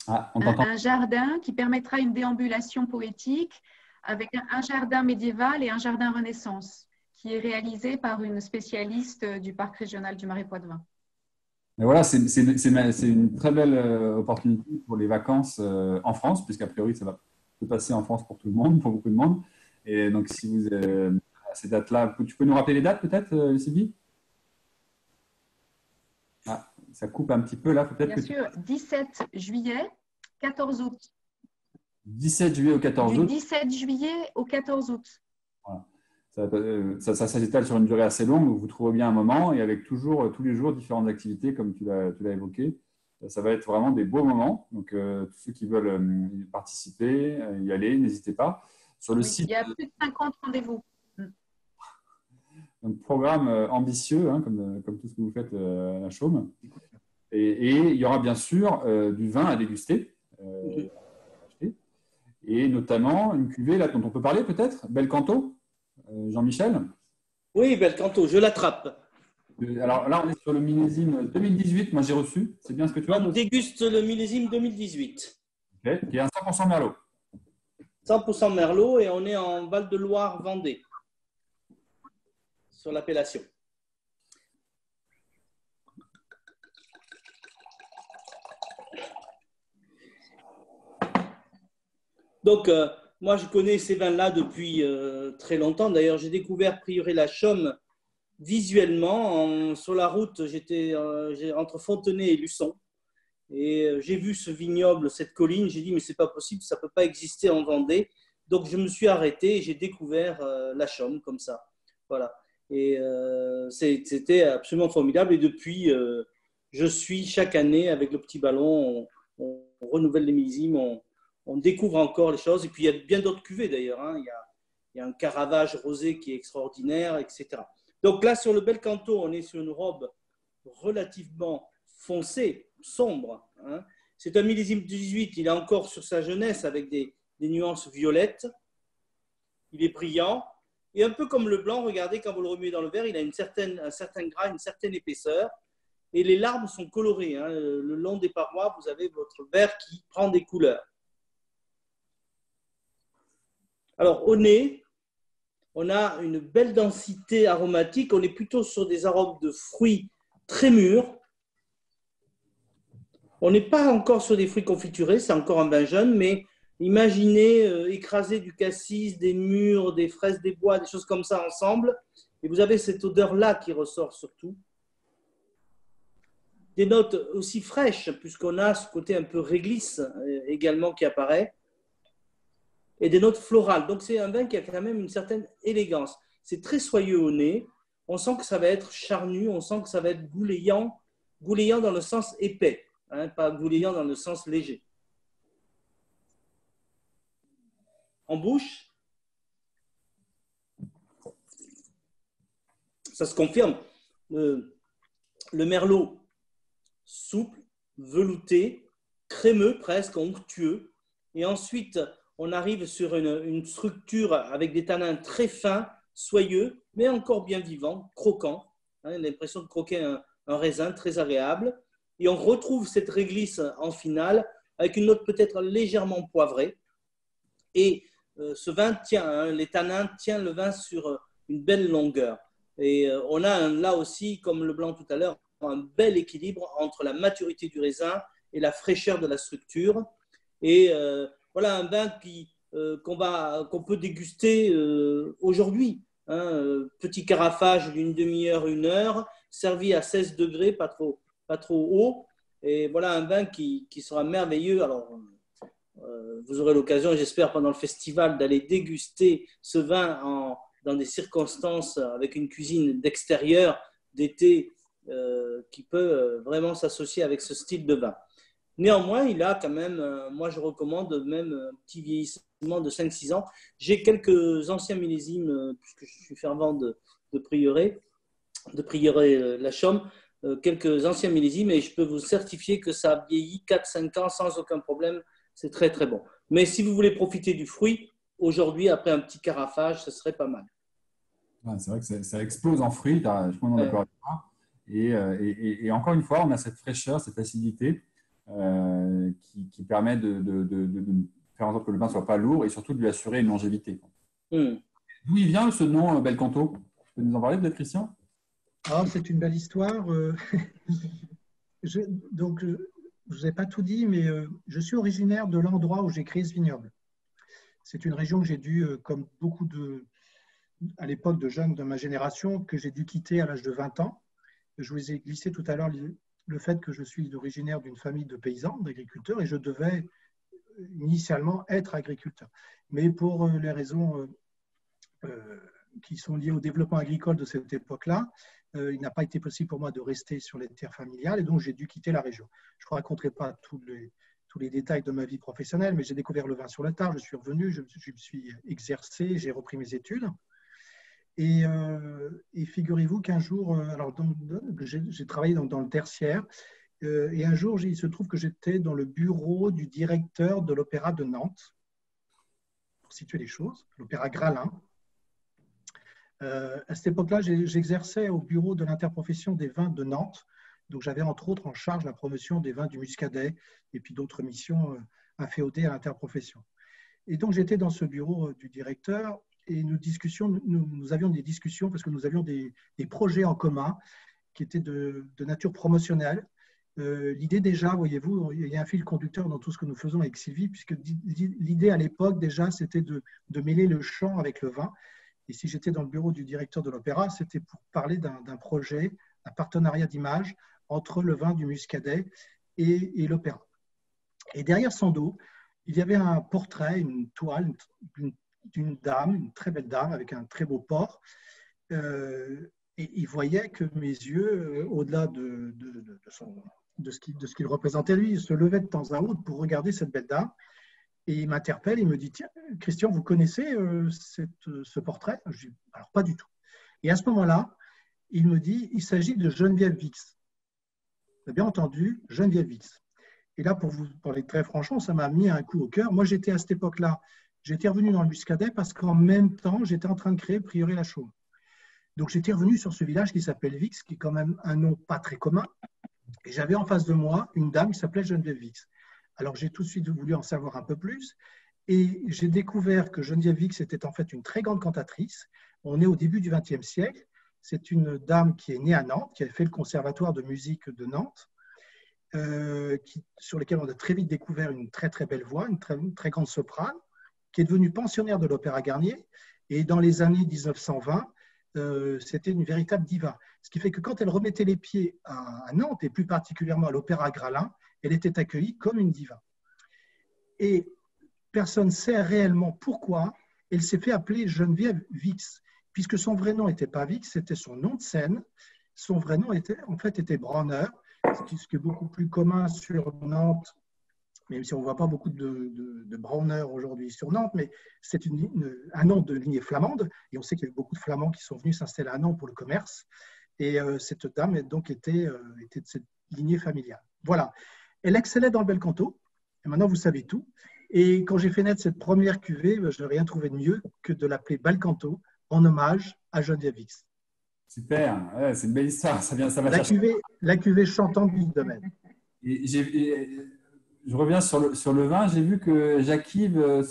Un jardin qui permettra une déambulation poétique avec un jardin médiéval et un jardin Renaissance qui est réalisé par une spécialiste du parc régional du Marais Poitevin.
Mais voilà, c'est une très belle opportunité pour les vacances en France, puisqu'a priori, ça va se passer en France pour tout le monde, pour beaucoup de monde. Et donc, si vous à ces dates-là, tu peux nous rappeler les dates peut-être, Sylvie? Ça coupe un petit peu là, peut-être.
Bien sûr, 17 juillet, 14 août.
17 juillet au 14 août.
Du 17 juillet au 14 août.
Voilà. Ça s'étale sur une durée assez longue, donc vous trouvez bien un moment, et avec toujours, tous les jours, différentes activités, comme tu l'as évoqué. Ça va être vraiment des beaux moments. Donc, tous ceux qui veulent participer, y aller, n'hésitez pas. Sur le site,
il y a plus de 50 rendez-vous.
Un programme ambitieux, hein, comme tout ce que vous faites à la Chaume. Et il y aura bien sûr du vin à déguster. Et notamment une cuvée là, dont on peut parler peut-être, Belcanto, Jean-Michel?
Oui, Belcanto, je l'attrape.
Alors là, on est sur le millésime 2018, moi j'ai reçu. C'est bien ce que tu as?
On déguste le millésime 2018.
Okay. Qui est un 100% Merlot.
100% Merlot et on est en Val-de-Loire, Vendée, sur l'appellation. Donc, moi, je connais ces vins-là depuis très longtemps. D'ailleurs, j'ai découvert Prieuré-la-Chaume visuellement. Sur la route, j'étais entre Fontenay et Luçon. Et j'ai vu ce vignoble, cette colline. J'ai dit, mais ce n'est pas possible, ça ne peut pas exister en Vendée. Donc, je me suis arrêté et j'ai découvert la Chaume comme ça. Voilà. Et c'était absolument formidable. Et depuis, je suis chaque année avec le petit ballon. On renouvelle les millésimes, on découvre encore les choses. Et puis, il y a bien d'autres cuvées d'ailleurs. Hein. Il y a un Caravage rosé qui est extraordinaire, etc. Donc là, sur le Belcanto, on est sur une robe relativement foncée, sombre. Hein. C'est un millésime 18. Il est encore sur sa jeunesse avec des nuances violettes. Il est brillant. Et un peu comme le blanc, regardez, quand vous le remuez dans le verre, il a un certain gras, une certaine épaisseur. Et les larmes sont colorées. Hein. Le long des parois, vous avez votre verre qui prend des couleurs. Alors, au nez, on a une belle densité aromatique. On est plutôt sur des arômes de fruits très mûrs. On n'est pas encore sur des fruits confiturés, c'est encore un vin jeune, mais imaginez écraser du cassis, des mûres, des fraises des bois, des choses comme ça ensemble. Et vous avez cette odeur-là qui ressort surtout. des notes aussi fraîches, puisqu'on a ce côté un peu réglisse également qui apparaît, et des notes florales. Donc c'est un vin qui a quand même une certaine élégance. C'est très soyeux au nez, on sent que ça va être charnu, on sent que ça va être goulayant, goulayant dans le sens épais, hein, pas goulayant dans le sens léger. En bouche, ça se confirme. Le merlot souple, velouté, crémeux, presque onctueux. Et ensuite, on arrive sur une structure avec des tanins très fins, soyeux, mais encore bien vivants, croquants. Hein, l'impression de croquer un raisin très agréable. Et on retrouve cette réglisse en finale avec une note peut-être légèrement poivrée. Et ce vin tient, hein, les tanins tiennent le vin sur une belle longueur. Et on a là aussi, comme le blanc tout à l'heure, un bel équilibre entre la maturité du raisin et la fraîcheur de la structure. Et voilà un vin qu'on peut déguster aujourd'hui. Hein, petit carafage d'une demi-heure, 1 heure, servi à 16 degrés, pas trop haut. Et voilà un vin qui sera merveilleux. Alors, vous aurez l'occasion, j'espère, pendant le festival, d'aller déguster ce vin dans des circonstances avec une cuisine d'extérieur, d'été, qui peut vraiment s'associer avec ce style de vin. Néanmoins, il a quand même, moi je recommande même un petit vieillissement de 5-6 ans. J'ai quelques anciens millésimes, puisque je suis fervent de prieuré la Chaume, quelques anciens millésimes, et je peux vous certifier que ça vieillit 4-5 ans sans aucun problème. C'est très très bon. Mais si vous voulez profiter du fruit, aujourd'hui, après un petit carafage, ce serait pas mal.
Ouais, c'est vrai que ça explose en fruits, je suis complètement d'accord avec toi. Et encore une fois, on a cette fraîcheur, cette acidité qui permet de faire en sorte que le vin ne soit pas lourd et surtout de lui assurer une longévité. D'où il vient ce nom Bel Canto? Tu peux nous en parler peut-être, Christian?
Alors, c'est une belle histoire. Donc, je ne vous ai pas tout dit, mais je suis originaire de l'endroit où j'ai créé ce vignoble. C'est une région que j'ai dû, comme beaucoup à l'époque de jeunes de ma génération, que j'ai dû quitter à l'âge de 20 ans. Je vous ai glissé tout à l'heure le fait que je suis originaire d'une famille de paysans, d'agriculteurs, et je devais initialement être agriculteur. Mais pour les raisons qui sont liées au développement agricole de cette époque-là, il n'a pas été possible pour moi de rester sur les terres familiales, et donc j'ai dû quitter la région. Je ne raconterai pas tous les détails de ma vie professionnelle, mais j'ai découvert le vin sur le tard, je suis revenu, je me suis exercé, j'ai repris mes études. Et figurez-vous qu'un jour, j'ai travaillé dans le tertiaire, et un jour, il se trouve que j'étais dans le bureau du directeur de l'Opéra de Nantes, pour situer les choses, l'Opéra Gralin. À cette époque-là, j'exerçais au bureau de l'interprofession des vins de Nantes. Donc, j'avais entre autres en charge la promotion des vins du Muscadet et puis d'autres missions inféodées à l'interprofession. Et donc, j'étais dans ce bureau du directeur et nous avions des discussions parce que nous avions des projets en commun qui étaient de nature promotionnelle. L'idée déjà, voyez-vous, il y a un fil conducteur dans tout ce que nous faisons avec Sylvie, puisque l'idée à l'époque déjà, c'était de mêler le chant avec le vin. Et si j'étais dans le bureau du directeur de l'Opéra, c'était pour parler d'un projet, un partenariat d'image entre le vin du Muscadet et l'Opéra. Et derrière son dos, il y avait un portrait, une toile d'une dame, une très belle dame avec un très beau port. Et il voyait que mes yeux, au-delà de ce qu'il représentait lui, se levaient de temps à autre pour regarder cette belle dame. Et il m'interpelle, il me dit, tiens, Christian, vous connaissez ce portrait? Je dis, alors pas du tout. Et à ce moment-là, il me dit, il s'agit de Geneviève Vix. Vous avez bien entendu, Geneviève Vix. Et là, pour vous parler très franchement, ça m'a mis un coup au cœur. Moi, j'étais à cette époque-là, j'étais revenu dans le Muscadet parce qu'en même temps, j'étais en train de créer Prieuré-la-Chaume. Donc, j'étais revenu sur ce village qui s'appelle Vix, qui est quand même un nom pas très commun. Et j'avais en face de moi une dame qui s'appelait Geneviève Vix. Alors, j'ai tout de suite voulu en savoir un peu plus et j'ai découvert que Geneviève Vix était en fait une très grande cantatrice. On est au début du XXe siècle. C'est une dame qui est née à Nantes, qui a fait le conservatoire de musique de Nantes, sur lequel on a très vite découvert une très très belle voix, une très grande soprane, qui est devenue pensionnaire de l'Opéra Garnier. Et dans les années 1920, c'était une véritable diva. Ce qui fait que quand elle remettait les pieds à Nantes, et plus particulièrement à l'Opéra Gralin, elle était accueillie comme une diva. Et personne ne sait réellement pourquoi elle s'est fait appeler Geneviève Vix, puisque son vrai nom n'était pas Vix, c'était son nom de scène. Son vrai nom était Bronner, ce qui est beaucoup plus commun sur Nantes, même si on ne voit pas beaucoup de Bronner aujourd'hui sur Nantes, mais c'est un nom de lignée flamande, et on sait qu'il y a eu beaucoup de Flamands qui sont venus s'installer à Nantes pour le commerce, et cette dame donc était de cette lignée familiale. Voilà, elle excellait dans le bel canto, et maintenant vous savez tout, et quand j'ai fait naître cette première cuvée, je n'ai rien trouvé de mieux que de l'appeler bel canto, en hommage à Geneviève Vix.
Super, ouais, c'est une belle histoire. Ça va
la cuvée chantante du domaine.
Et je reviens sur le vin. J'ai vu que Jacques-Yves,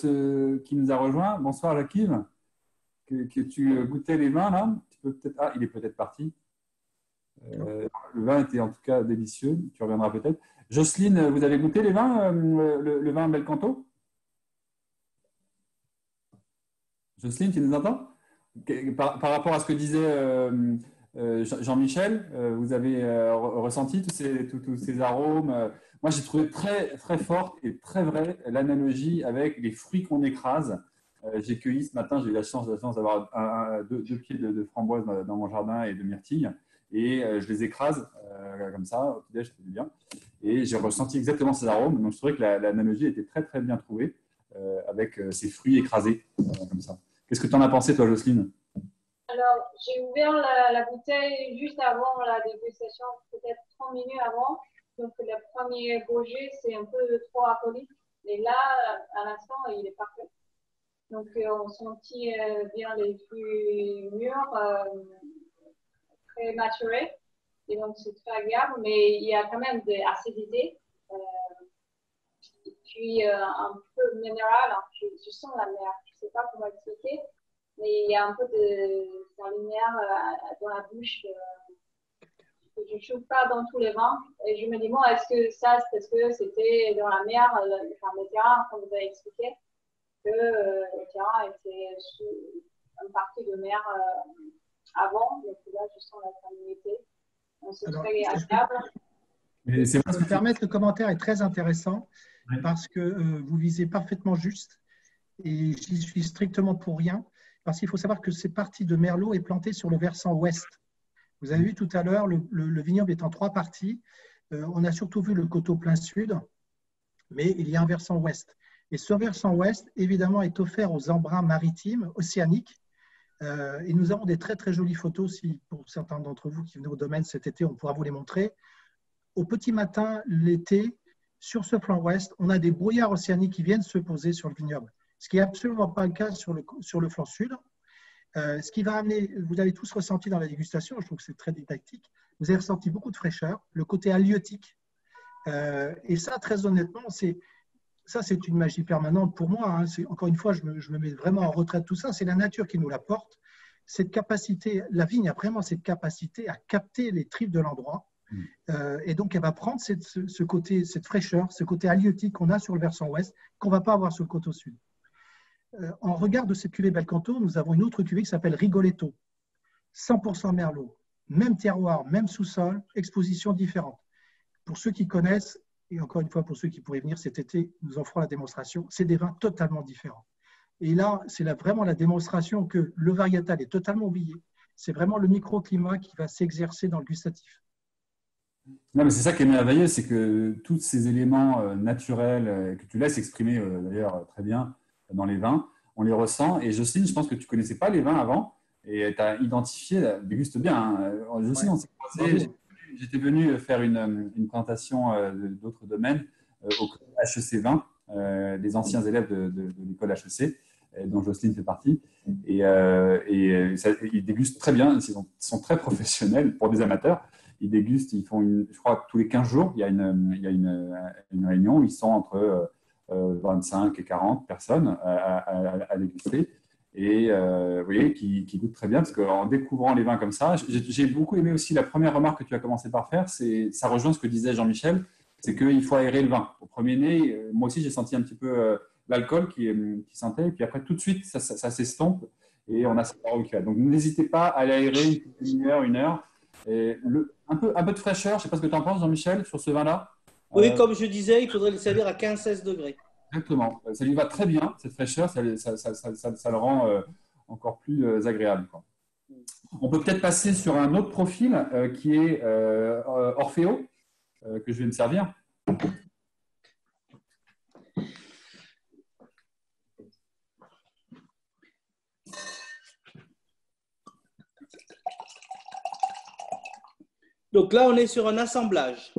qui nous a rejoint, bonsoir Jacques-Yves, que tu goûtais les vins là. Tu peux peut-être, il est peut-être parti. Le vin était en tout cas délicieux. Tu reviendras peut-être. Jocelyne, vous avez goûté les vins, le vin Belcanto? Jocelyne, tu nous entends? Par rapport à ce que disait Jean-Michel, vous avez ressenti tous ces arômes. Moi, j'ai trouvé très, très forte et très vraie l'analogie avec les fruits qu'on écrase. J'ai cueilli ce matin, j'ai eu la chance d'avoir deux pieds de framboise dans mon jardin et de myrtilles. Et je les écrase comme ça, au petit-déj, ça fait du bien. Et j'ai ressenti exactement ces arômes. Donc, je trouvais que l'analogie était très, très bien trouvée avec ces fruits écrasés comme ça. Qu'est-ce que tu en as pensé, toi, Jocelyne?
Alors, j'ai ouvert la bouteille juste avant la dégustation, peut-être 30 minutes avant. Donc, le premier gorgée, c'est un peu trop alcoolique. Et là, à l'instant, il est parfait. Donc, on sentit bien les fruits mûrs, très maturés. Et donc, c'est très agréable. Mais il y a quand même de l'acidité. Et puis, un peu minéral. Hein. Je sens la mer. Je ne sais pas comment expliquer. Mais il y a un peu de lumière dans la bouche que je ne trouve pas dans tous les vins. Et je me dis, bon, est-ce que ça, c'est parce que c'était dans la mer, le terrain, comme vous avez expliqué, que le terrain était sous une partie de mer avant. Donc là, je sens la salinité. Donc c'est très agréable.
Si vous me permettez, le commentaire est très intéressant parce que vous visez parfaitement juste et j'y suis strictement pour rien. Parce qu'il faut savoir que cette partie de Merlot est plantée sur le versant ouest. Vous avez vu tout à l'heure, le vignoble est en 3 parties. On a surtout vu le coteau plein sud, mais il y a un versant ouest. Et ce versant ouest, évidemment, est offert aux embruns maritimes, océaniques. Et nous avons des très, très jolies photos. Si pour certains d'entre vous qui venez au domaine cet été, on pourra vous les montrer. Au petit matin, l'été, sur ce flanc ouest, on a des brouillards océaniques qui viennent se poser sur le vignoble. Ce qui n'est absolument pas le cas sur le flanc sud. Ce qui va amener, vous avez tous ressenti dans la dégustation, je trouve que c'est très didactique, vous avez ressenti beaucoup de fraîcheur, le côté halieutique. Et ça, très honnêtement, c'est une magie permanente pour moi. Hein. Encore une fois, je me mets vraiment en retrait de tout ça. C'est la nature qui nous l'apporte. Cette capacité, la vigne a vraiment cette capacité à capter les tripes de l'endroit. Et donc, elle va prendre ce côté, cette fraîcheur, ce côté halieutique qu'on a sur le versant ouest, qu'on ne va pas avoir sur le coteau sud. En regard de cette cuvée Belcanto, nous avons une autre cuvée qui s'appelle Rigoletto. 100% Merlot, même terroir, même sous-sol, exposition différente. Pour ceux qui connaissent, et encore une fois pour ceux qui pourraient venir cet été, nous en ferons la démonstration, c'est des vins totalement différents. Et là, c'est vraiment la démonstration que le variétal est totalement oublié. C'est vraiment le microclimat qui va s'exercer dans le gustatif.
Non, mais c'est ça qui est merveilleux, c'est que tous ces éléments naturels que tu laisses exprimer d'ailleurs très bien dans les vins, on les ressent. Et Jocelyne, je pense que tu ne connaissais pas les vins avant et tu as identifié, déguste bien. Hein. Jocelyne, on s'est croisés. J'étais venu faire une présentation d'autres domaines au HEC 20, les anciens élèves de l'école HEC, dont Jocelyne fait partie. Et ils dégustent très bien, ils sont très professionnels pour des amateurs. Ils dégustent, ils font, je crois, tous les 15 jours, il y a une réunion où ils sont entre 25 et 40 personnes à déguster. Et vous voyez, qui goûtent très bien, parce qu'en découvrant les vins comme ça, j'ai beaucoup aimé aussi la première remarque que tu as commencé par faire, ça rejoint ce que disait Jean-Michel, c'est qu'il faut aérer le vin. Au premier nez, moi aussi j'ai senti un petit peu l'alcool qui sentait, et puis après tout de suite ça s'estompe, et on a cette barre. Donc n'hésitez pas à l'aérer une heure, 1 heure. Et un peu de fraîcheur, je ne sais pas ce que tu en penses, Jean-Michel, sur ce vin-là.
Oui, comme je disais, il faudrait le servir à 15-16 degrés.
Exactement. Ça lui va très bien, cette fraîcheur, ça le rend encore plus agréable, quoi. On peut peut-être passer sur un autre profil qui est Orfeo, que je vais me servir.
Donc là, on est sur un assemblage.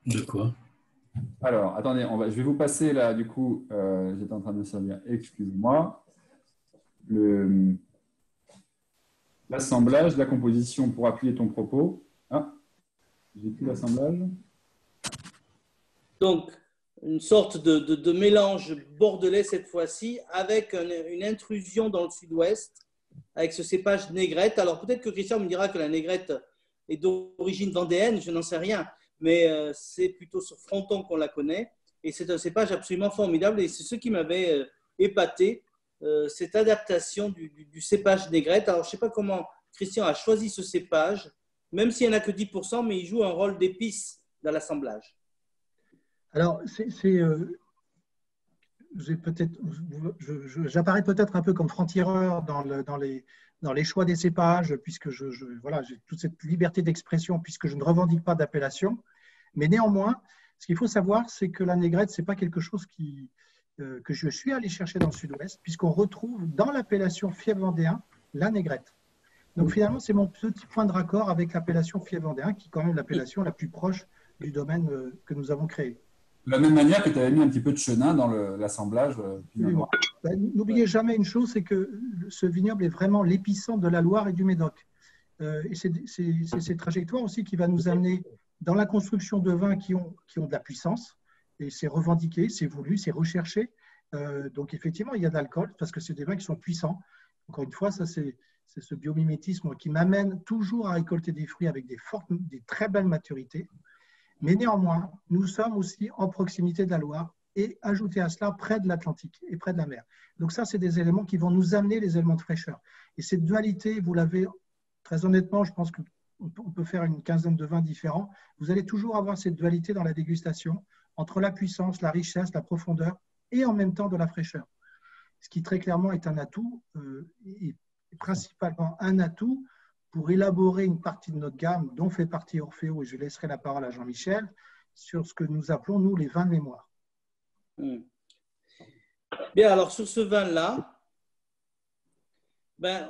De quoi?
Alors, attendez, je vais vous passer là, du coup, j'étais en train de me servir, excusez-moi, l'assemblage, la composition pour appuyer ton propos. Ah, j'ai plus l'assemblage.
Donc, une sorte de mélange bordelais cette fois-ci, avec une intrusion dans le sud-ouest, avec ce cépage négrette. Alors, peut-être que Christian me dira que la négrette est d'origine vendéenne, je n'en sais rien, mais c'est plutôt sur Fronton qu'on la connaît. Et c'est un cépage absolument formidable, et c'est ce qui m'avait épaté, cette adaptation du cépage négrette. Alors, je ne sais pas comment Christian a choisi ce cépage, même s'il n'y en a que 10%, mais il joue un rôle d'épice dans l'assemblage.
Alors, j'apparais peut-être un peu comme franc-tireur dans les choix des cépages, puisque voilà, j'ai toute cette liberté d'expression, puisque je ne revendique pas d'appellation. Mais néanmoins, ce qu'il faut savoir, c'est que la négrette, ce n'est pas quelque chose que je suis allé chercher dans le sud-ouest, puisqu'on retrouve dans l'appellation fief vendéen la négrette. Donc finalement, c'est mon petit point de raccord avec l'appellation fief vendéen, qui est quand même l'appellation la plus proche du domaine que nous avons créé.
De la même manière que tu avais mis un petit peu de chenin dans l'assemblage.
N'oubliez jamais une chose, c'est que ce vignoble est vraiment l'épicentre de la Loire et du Médoc. Et c'est cette trajectoire aussi qui va nous amener dans la construction de vins qui ont de la puissance. Et c'est revendiqué, c'est voulu, c'est recherché. Donc effectivement, il y a de l'alcool parce que c'est des vins qui sont puissants. Encore une fois, ça c'est ce biomimétisme qui m'amène toujours à récolter des fruits avec des très belles maturités. Mais néanmoins, nous sommes aussi en proximité de la Loire et ajouter à cela près de l'Atlantique et près de la mer. Donc ça, c'est des éléments qui vont nous amener les éléments de fraîcheur. Et cette dualité, vous l'avez, très honnêtement, je pense qu'on peut faire une quinzaine de vins différents. Vous allez toujours avoir cette dualité dans la dégustation entre la puissance, la richesse, la profondeur et en même temps de la fraîcheur. Ce qui très clairement est un atout, et principalement un atout pour élaborer une partie de notre gamme dont fait partie Orfeo, et je laisserai la parole à Jean-Michel, sur ce que nous appelons, nous, les vins de mémoire.
Bien, alors sur ce vin-là,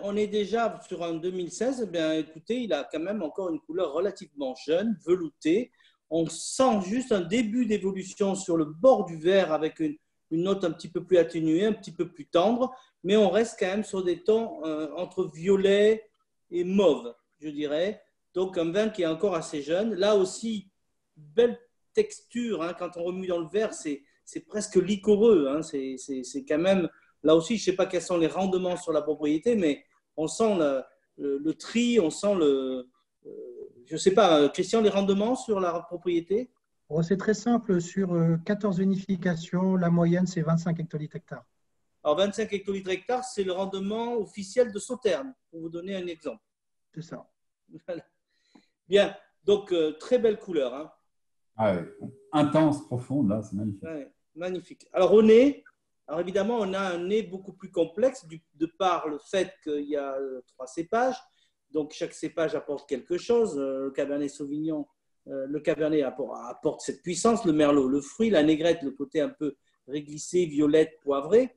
on est déjà sur un 2016. Écoutez, il a quand même encore une couleur relativement jeune, veloutée. On sent juste un début d'évolution sur le bord du verre avec une note un petit peu plus atténuée, un petit peu plus tendre, mais on reste quand même sur des tons entre violet et mauve, je dirais. Donc, un vin qui est encore assez jeune. Là aussi, belle texture. Quand on remue dans le verre, c'est presque liquoreux. C'est quand même… Là aussi, je ne sais pas quels sont les rendements sur la propriété, mais on sent le tri, on sent je ne sais pas, Christian, les rendements sur la propriété?
C'est très simple. Sur 14 vinifications, la moyenne, c'est 25 hectolitres hectares.
Alors, 25 hectolitres hectares, c'est le rendement officiel de Sauternes, pour vous donner un exemple.
C'est ça.
Voilà. Bien, donc très belle couleur.
Ah ouais. Intense, profonde, là, c'est magnifique.
Ouais, magnifique. Alors, au nez, évidemment, on a un nez beaucoup plus complexe de par le fait qu'il y a 3 cépages. Donc, chaque cépage apporte quelque chose. Le Cabernet Sauvignon, le Cabernet apporte cette puissance, le Merlot, le fruit, la négrette, le côté un peu réglissé, violette, poivré.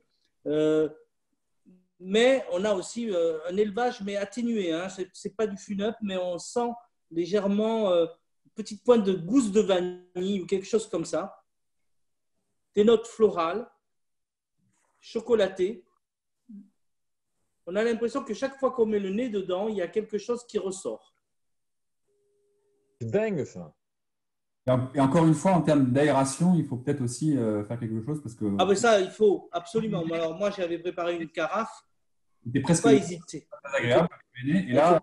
Mais on a aussi un élevage, mais atténué. Ce n'est pas du fun-up, mais on sent légèrement une petite pointe de gousse de vanille ou quelque chose comme ça. Des notes florales, chocolatées. On a l'impression que chaque fois qu'on met le nez dedans, il y a quelque chose qui ressort.
C'est dingue, ça.
Et encore une fois, en termes d'aération, il faut peut-être aussi faire quelque chose parce que…
Ah ben ça, il faut, absolument. Alors moi, j'avais préparé une carafe.
C'était presque
pas hésiter.
Très agréable. Et là…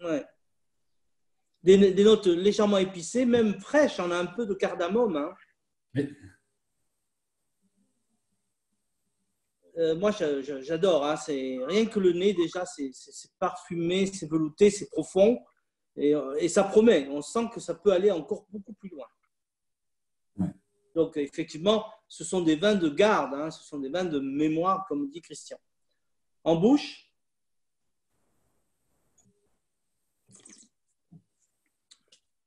Ouais. Des notes légèrement épicées, même fraîches. On a un peu de cardamome.
Mais…
moi, j'adore. Hein. Rien que le nez, déjà, c'est parfumé, c'est velouté, c'est profond. Et ça promet. On sent que ça peut aller encore beaucoup plus loin.
Ouais.
Donc, effectivement, ce sont des vins de garde. Hein. Ce sont des vins de mémoire, comme dit Christian. En bouche,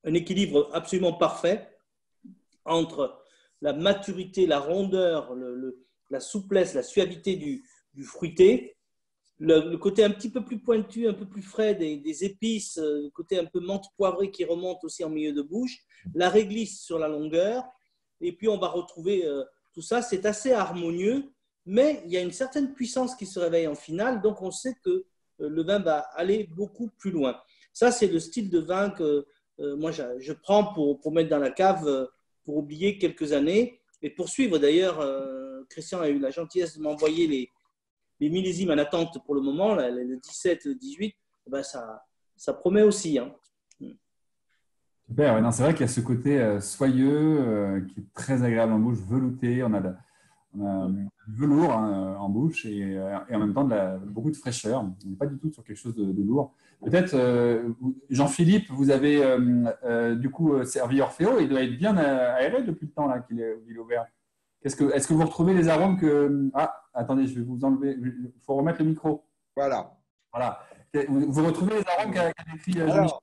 un équilibre absolument parfait entre la maturité, la rondeur, la souplesse, la suavité du fruité, le côté un petit peu plus pointu, un peu plus frais des épices, le côté un peu menthe poivrée qui remonte aussi en milieu de bouche, la réglisse sur la longueur, et puis on va retrouver tout ça. C'est assez harmonieux, mais il y a une certaine puissance qui se réveille en finale, donc on sait que le vin va aller beaucoup plus loin. Ça, c'est le style de vin que moi je prends pour mettre dans la cave, pour oublier quelques années et poursuivre. D'ailleurs, Christian a eu la gentillesse de m'envoyer les millésimes en attente pour le moment, là, le 17, le 18, ben ça promet aussi. Hein.
Super, ouais, non, c'est vrai qu'il y a ce côté soyeux qui est très agréable en bouche, velouté. On a du velours en bouche et en même temps beaucoup de fraîcheur. On n'est pas du tout sur quelque chose de lourd. Peut-être, Jean-Philippe, vous avez du coup servi Orfeo. Il doit être bien aéré depuis le temps là, qu'il est ouvert. Est-ce que vous retrouvez les arômes que… Ah, attendez, je vais vous enlever. Il faut remettre le micro.
Voilà.
Vous retrouvez les arômes qu'a décrit
Alors,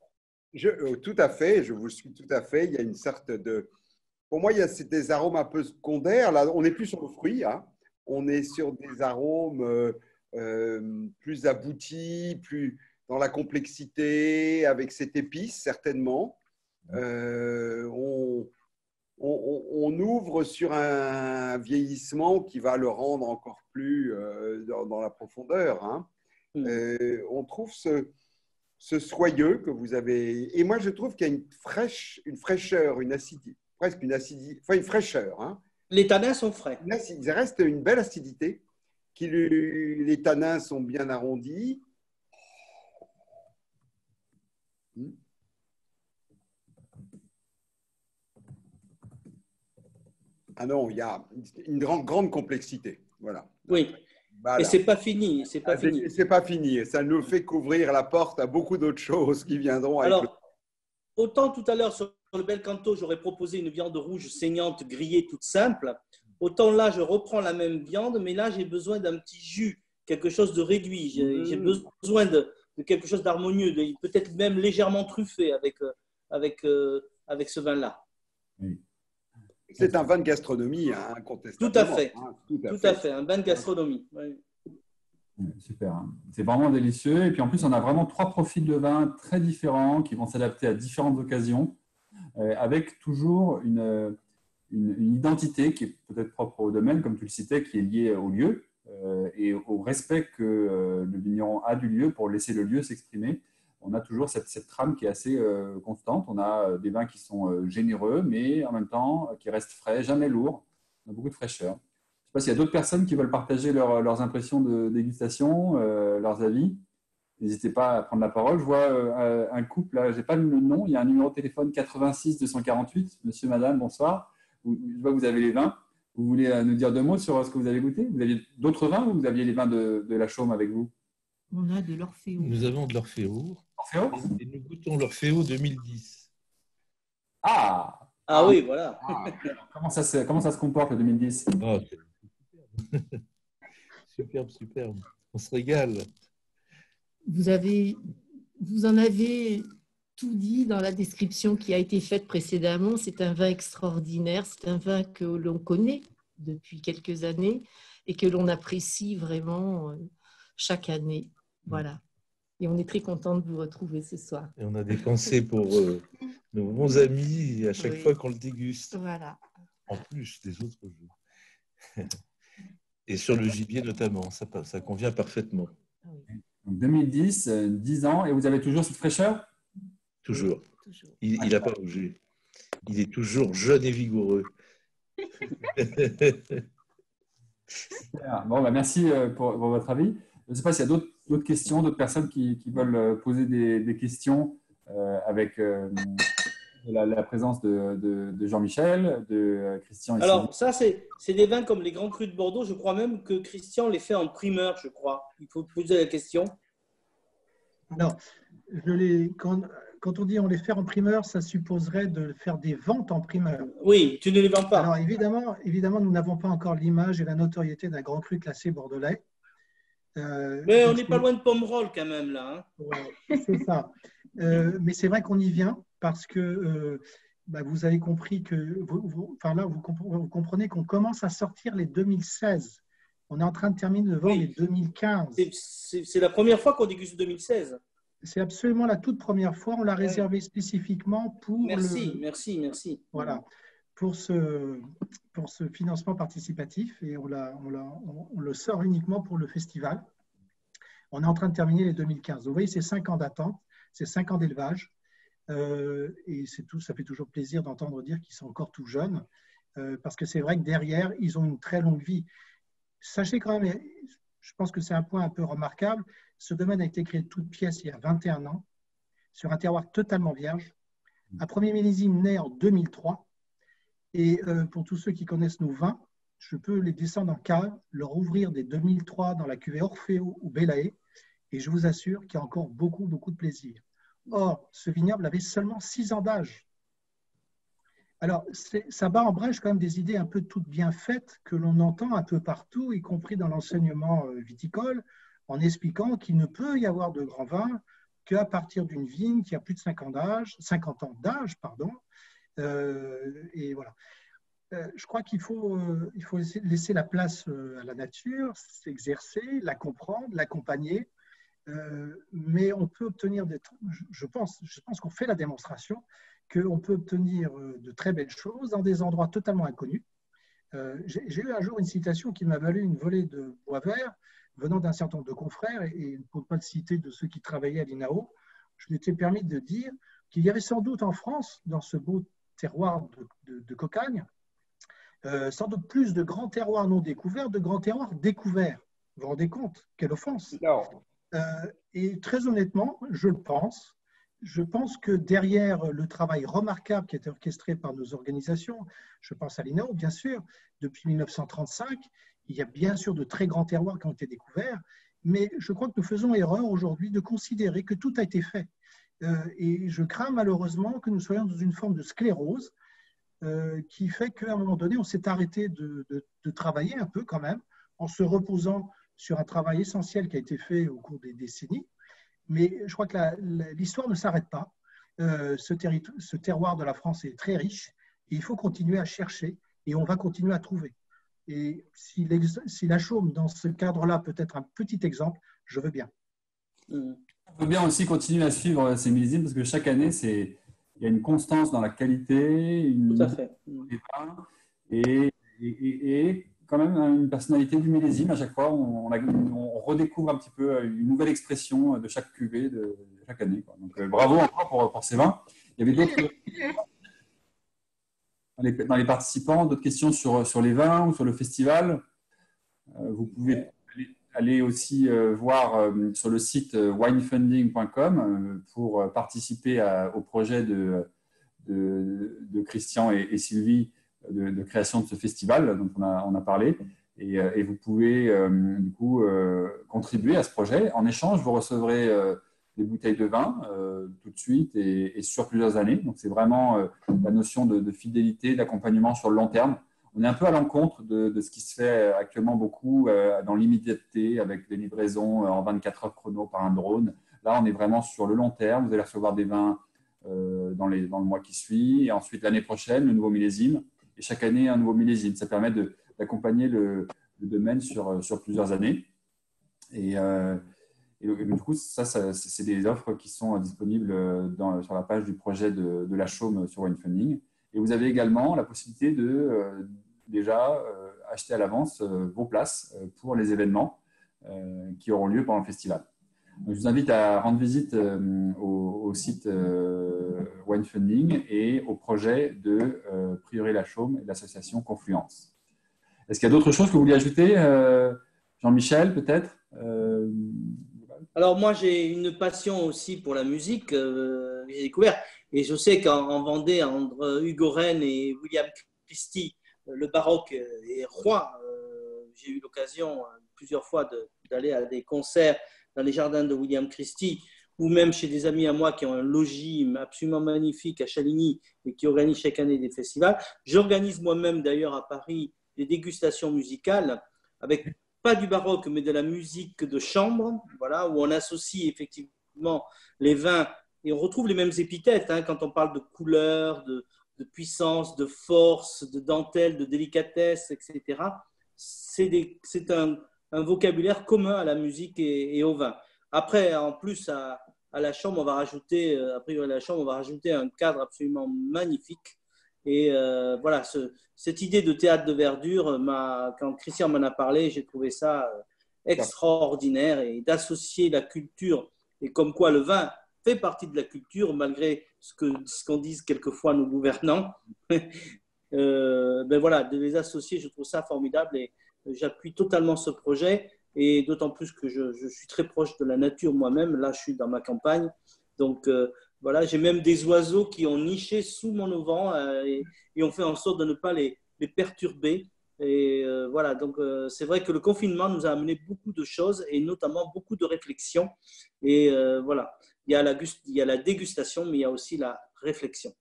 tout à fait, je vous suis tout à fait. Il y a une sorte de… Pour moi, c'est des arômes un peu secondaires. Là, on n'est plus sur le fruit. Hein. On est sur des arômes plus aboutis, plus dans la complexité, avec cette épice, certainement. On ouvre sur un vieillissement qui va le rendre encore plus dans la profondeur. Hein. On trouve ce soyeux que vous avez. Et moi, je trouve qu'il y a une fraîcheur, une acidité, presque une acidité, enfin une fraîcheur. Hein.
Les tanins sont frais.
Il reste une belle acidité. Les tanins sont bien arrondis. Ah non, il y a une grande complexité. Voilà.
Oui. Voilà. Et c'est pas fini. C'est pas fini.
C'est pas fini. Ça nous fait qu'ouvrir la porte à beaucoup d'autres choses qui viendront.
Alors, autant tout à l'heure sur le bel canto, j'aurais proposé une viande rouge saignante, grillée, toute simple. Autant là, je reprends la même viande, mais là, j'ai besoin d'un petit jus, quelque chose de réduit. J'ai besoin de quelque chose d'harmonieux, peut-être même légèrement truffé avec ce vin-là.
Oui.
C'est un vin de gastronomie, hein, incontestablement.
Tout à fait. Hein, tout à fait, un vin de gastronomie. Oui.
Super, c'est vraiment délicieux. Et puis en plus, on a vraiment 3 profils de vin très différents qui vont s'adapter à différentes occasions, avec toujours une identité qui est peut-être propre au domaine, comme tu le citais, qui est liée au lieu et au respect que le vigneron a du lieu pour laisser le lieu s'exprimer. On a toujours cette trame qui est assez constante. On a des vins qui sont généreux, mais en même temps qui restent frais, jamais lourds. On a beaucoup de fraîcheur. Je ne sais pas s'il y a d'autres personnes qui veulent partager leurs impressions de dégustation, leurs avis. N'hésitez pas à prendre la parole. Je vois un couple, là, je n'ai pas le nom, il y a un numéro de téléphone 86 248. Monsieur, madame, bonsoir. Je vois que vous avez les vins. Vous voulez nous dire 2 mots sur ce que vous avez goûté? Vous aviez d'autres vins ou vous aviez les vins de la Chaume avec vous?
On a de l'Orfeo.
Nous avons de l'Orfeo.
Orfeo?
Et nous goûtons l'Orfeo 2010.
Ah
oui, voilà.
Comment ça se comporte le 2010?
Oh, superbe. Superbe. On se régale.
Vous en avez tout dit dans la description qui a été faite précédemment. C'est un vin extraordinaire. C'est un vin que l'on connaît depuis quelques années et que l'on apprécie vraiment chaque année. Voilà. Et on est très content de vous retrouver ce soir.
Et on a des pensées pour nos bons amis à chaque fois qu'on le déguste.
Voilà.
En plus des autres jeux. Et sur le gibier notamment, ça convient parfaitement.
Oui.
Donc 2010, 10 ans, et vous avez toujours cette fraîcheur?
Toujours. Il n'a pas bougé. Il est toujours jeune et vigoureux.
Bon, merci pour votre avis. Je ne sais pas s'il y a d'autres questions, d'autres personnes qui veulent poser des questions avec la présence de Jean-Michel, de Christian et Sylvie.
Alors, ça, c'est des vins comme les Grands Crus de Bordeaux. Je crois même que Christian les fait en primeur, je crois. Il faut poser la question.
Alors, quand on dit on les fait en primeur, ça supposerait de faire des ventes en primeur.
Oui, tu ne les vends pas.
Alors, évidemment, nous n'avons pas encore l'image et la notoriété d'un Grand Cru classé bordelais.
Mais on n'est pas loin de Pomerol quand même, là. Hein.
Ouais, c'est ça. Mais c'est vrai qu'on y vient parce que vous avez compris que vous comprenez qu'on commence à sortir les 2016. On est en train de terminer de vendre les 2015.
C'est la première fois qu'on déguste 2016.
C'est absolument la toute première fois. On l'a réservé spécifiquement pour
Merci.
Voilà, pour ce financement participatif et on le sort uniquement pour le festival. On est en train de terminer les 2015. Vous voyez, c'est 5 ans d'attente, c'est 5 ans d'élevage. Et c'est tout, ça fait toujours plaisir d'entendre dire qu'ils sont encore tout jeunes, parce que c'est vrai que derrière, ils ont une très longue vie. Sachez quand même, je pense que c'est un point un peu remarquable, ce domaine a été créé de toutes pièces il y a 21 ans, sur un terroir totalement vierge. Un premier millésime né en 2003. Et pour tous ceux qui connaissent nos vins, je peux les descendre en cave, leur ouvrir des 2003 dans la cuvée Orfeo ou Belae, et je vous assure qu'il y a encore beaucoup de plaisir. Or, ce vignoble avait seulement 6 ans d'âge. Alors, ça bat en brèche quand même des idées un peu toutes bien faites que l'on entend un peu partout, y compris dans l'enseignement viticole, en expliquant qu'il ne peut y avoir de grand vin qu'à partir d'une vigne qui a plus de 50 ans d'âge. Et voilà. Je crois qu'il faut laisser la place à la nature, s'exercer, la comprendre, l'accompagner. Mais on peut obtenir je pense qu'on fait la démonstration qu'on peut obtenir de très belles choses dans des endroits totalement inconnus. J'ai eu un jour une citation qui m'a valu une volée de bois vert venant d'un certain nombre de confrères, et pour ne pas le citer de ceux qui travaillaient à l'INAO, je m'étais permis de dire qu'il y avait sans doute en France, dans ce beau terroir de cocagne, sans doute plus de grands terroirs non découverts, de grands terroirs découverts. Vous vous rendez compte? Quelle offense!
Non.
Et très honnêtement, je pense que derrière le travail remarquable qui a été orchestré par nos organisations, je pense à l'INAO bien sûr, depuis 1935, il y a bien sûr de très grands terroirs qui ont été découverts, mais je crois que nous faisons erreur aujourd'hui de considérer que tout a été fait. Et je crains malheureusement que nous soyons dans une forme de sclérose qui fait qu'à un moment donné, on s'est arrêté de travailler un peu quand même, en se reposant sur un travail essentiel qui a été fait au cours des décennies. Mais je crois que l'histoire ne s'arrête pas. Ce terroir de la France est très riche et il faut continuer à chercher et on va continuer à trouver. Et si la Chaume, dans ce cadre-là, peut être un petit exemple, je veux bien.
On veut bien aussi continuer à suivre ces millésimes parce que chaque année, il y a une constance dans la qualité,
tout à fait.
Et quand même une personnalité du millésime. À chaque fois, on redécouvre un petit peu une nouvelle expression de chaque cuvée de chaque année. Donc, bravo encore pour ces vins. Il y avait d'autres dans les participants, d'autres questions sur les vins ou sur le festival. Vous pouvez aller aussi voir sur le site winefunding.com pour participer au projet de Christian et Sylvie de création de ce festival dont on a parlé. Et vous pouvez du coup contribuer à ce projet. En échange, vous recevrez des bouteilles de vin tout de suite et sur plusieurs années. Donc, c'est vraiment la notion de fidélité, d'accompagnement sur le long terme. On est un peu à l'encontre de ce qui se fait actuellement beaucoup dans l'immédiateté avec des livraisons en 24 heures chrono par un drone. Là, on est vraiment sur le long terme. Vous allez recevoir des vins dans le mois qui suit et ensuite l'année prochaine, le nouveau millésime. Et chaque année, un nouveau millésime. Ça permet d'accompagner le domaine sur plusieurs années. Et du coup, ça c'est des offres qui sont disponibles sur la page du projet de la Chaume sur Winefunding. Et vous avez également la possibilité de déjà acheter à l'avance vos places pour les événements qui auront lieu pendant le festival. Donc, je vous invite à rendre visite au site Winefunding et au projet de Prieuré La Chaume et de l'association Confluence. Est-ce qu'il y a d'autres choses que vous vouliez ajouter, Jean-Michel, peut-être?
Alors, moi, j'ai une passion aussi pour la musique, j'ai découvert. Et je sais qu'en Vendée, entre Hugo Rennes et William Christie, le baroque est roi. J'ai eu l'occasion plusieurs fois d'aller à des concerts dans les jardins de William Christie, ou même chez des amis à moi qui ont un logis absolument magnifique à Chaligny et qui organisent chaque année des festivals. J'organise moi-même d'ailleurs à Paris des dégustations musicales avec pas du baroque mais de la musique de chambre, voilà, où on associe effectivement les vins et on retrouve les mêmes épithètes quand on parle de couleur, de puissance, de force, de dentelle, de délicatesse, etc. C'est un vocabulaire commun à la musique et au vin. Après, en plus, à la chambre, on va rajouter, a priori, à la chambre, on va rajouter un cadre absolument magnifique. Et voilà, cette idée de théâtre de verdure, quand Christian m'en a parlé, j'ai trouvé ça extraordinaire et d'associer la culture et comme quoi le vin fait partie de la culture malgré ce qu'on disent quelquefois nos gouvernants. Ben voilà, de les associer, je trouve ça formidable et j'appuie totalement ce projet. Et d'autant plus que je suis très proche de la nature moi-même. Là, je suis dans ma campagne. Donc, voilà, j'ai même des oiseaux qui ont niché sous mon auvent et on fait en sorte de ne pas les perturber. Et voilà, donc c'est vrai que le confinement nous a amené beaucoup de choses et notamment beaucoup de réflexions. Et voilà, il y a la dégustation, mais il y a aussi la réflexion.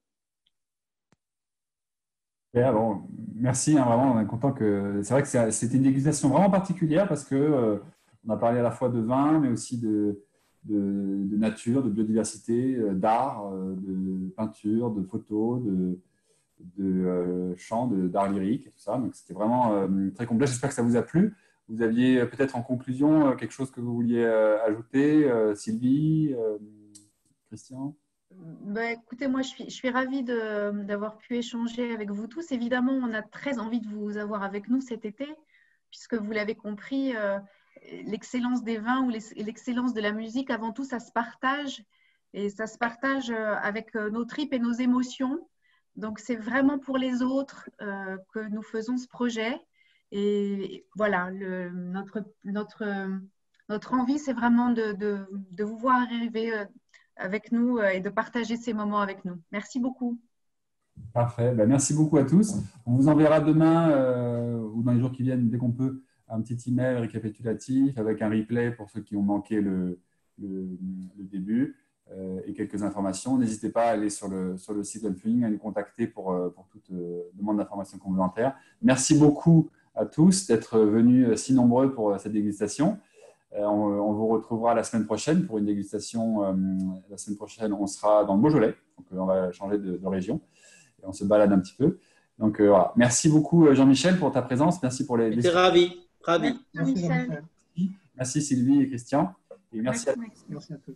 Bon, merci, vraiment, on est content que… C'est vrai que c'était une dégustation vraiment particulière parce que on a parlé à la fois de vin, mais aussi de nature, de biodiversité, d'art, de peinture, de photos, de chant, d'art lyrique, et tout ça. Donc, c'était vraiment très complet. J'espère que ça vous a plu. Vous aviez peut-être en conclusion quelque chose que vous vouliez ajouter, Sylvie, Christian?
Écoutez, moi, je suis ravie d'avoir pu échanger avec vous tous. Évidemment, on a très envie de vous avoir avec nous cet été, puisque vous l'avez compris, l'excellence des vins ou l'excellence de la musique, avant tout, ça se partage. Et ça se partage avec nos tripes et nos émotions. Donc, c'est vraiment pour les autres que nous faisons ce projet. Et voilà, notre envie, c'est vraiment de vous voir arriver avec nous et de partager ces moments avec nous. Merci beaucoup.
Parfait. Merci beaucoup à tous. On vous enverra demain ou dans les jours qui viennent, dès qu'on peut, un petit email récapitulatif avec un replay pour ceux qui ont manqué le début et quelques informations. N'hésitez pas à aller sur le site d'Unfuning, à nous contacter pour toute demande d'information complémentaire. Merci beaucoup à tous d'être venus si nombreux pour cette dégustation. On vous retrouvera la semaine prochaine pour une dégustation. La semaine prochaine, on sera dans le Beaujolais. Donc, on va changer de région et on se balade un petit peu. Donc, voilà. Merci beaucoup, Jean-Michel, pour ta présence. Merci pour les…
J'étais ravi.
Merci, Jean-Michel.
Merci, Sylvie et Christian. Et merci à
tous.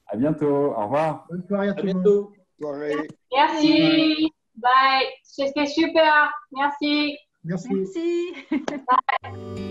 À bientôt. Au revoir.
Bonne soirée à
tout le monde.
Merci. Bye. C'était super. Merci.
Merci.
Merci.
Bye.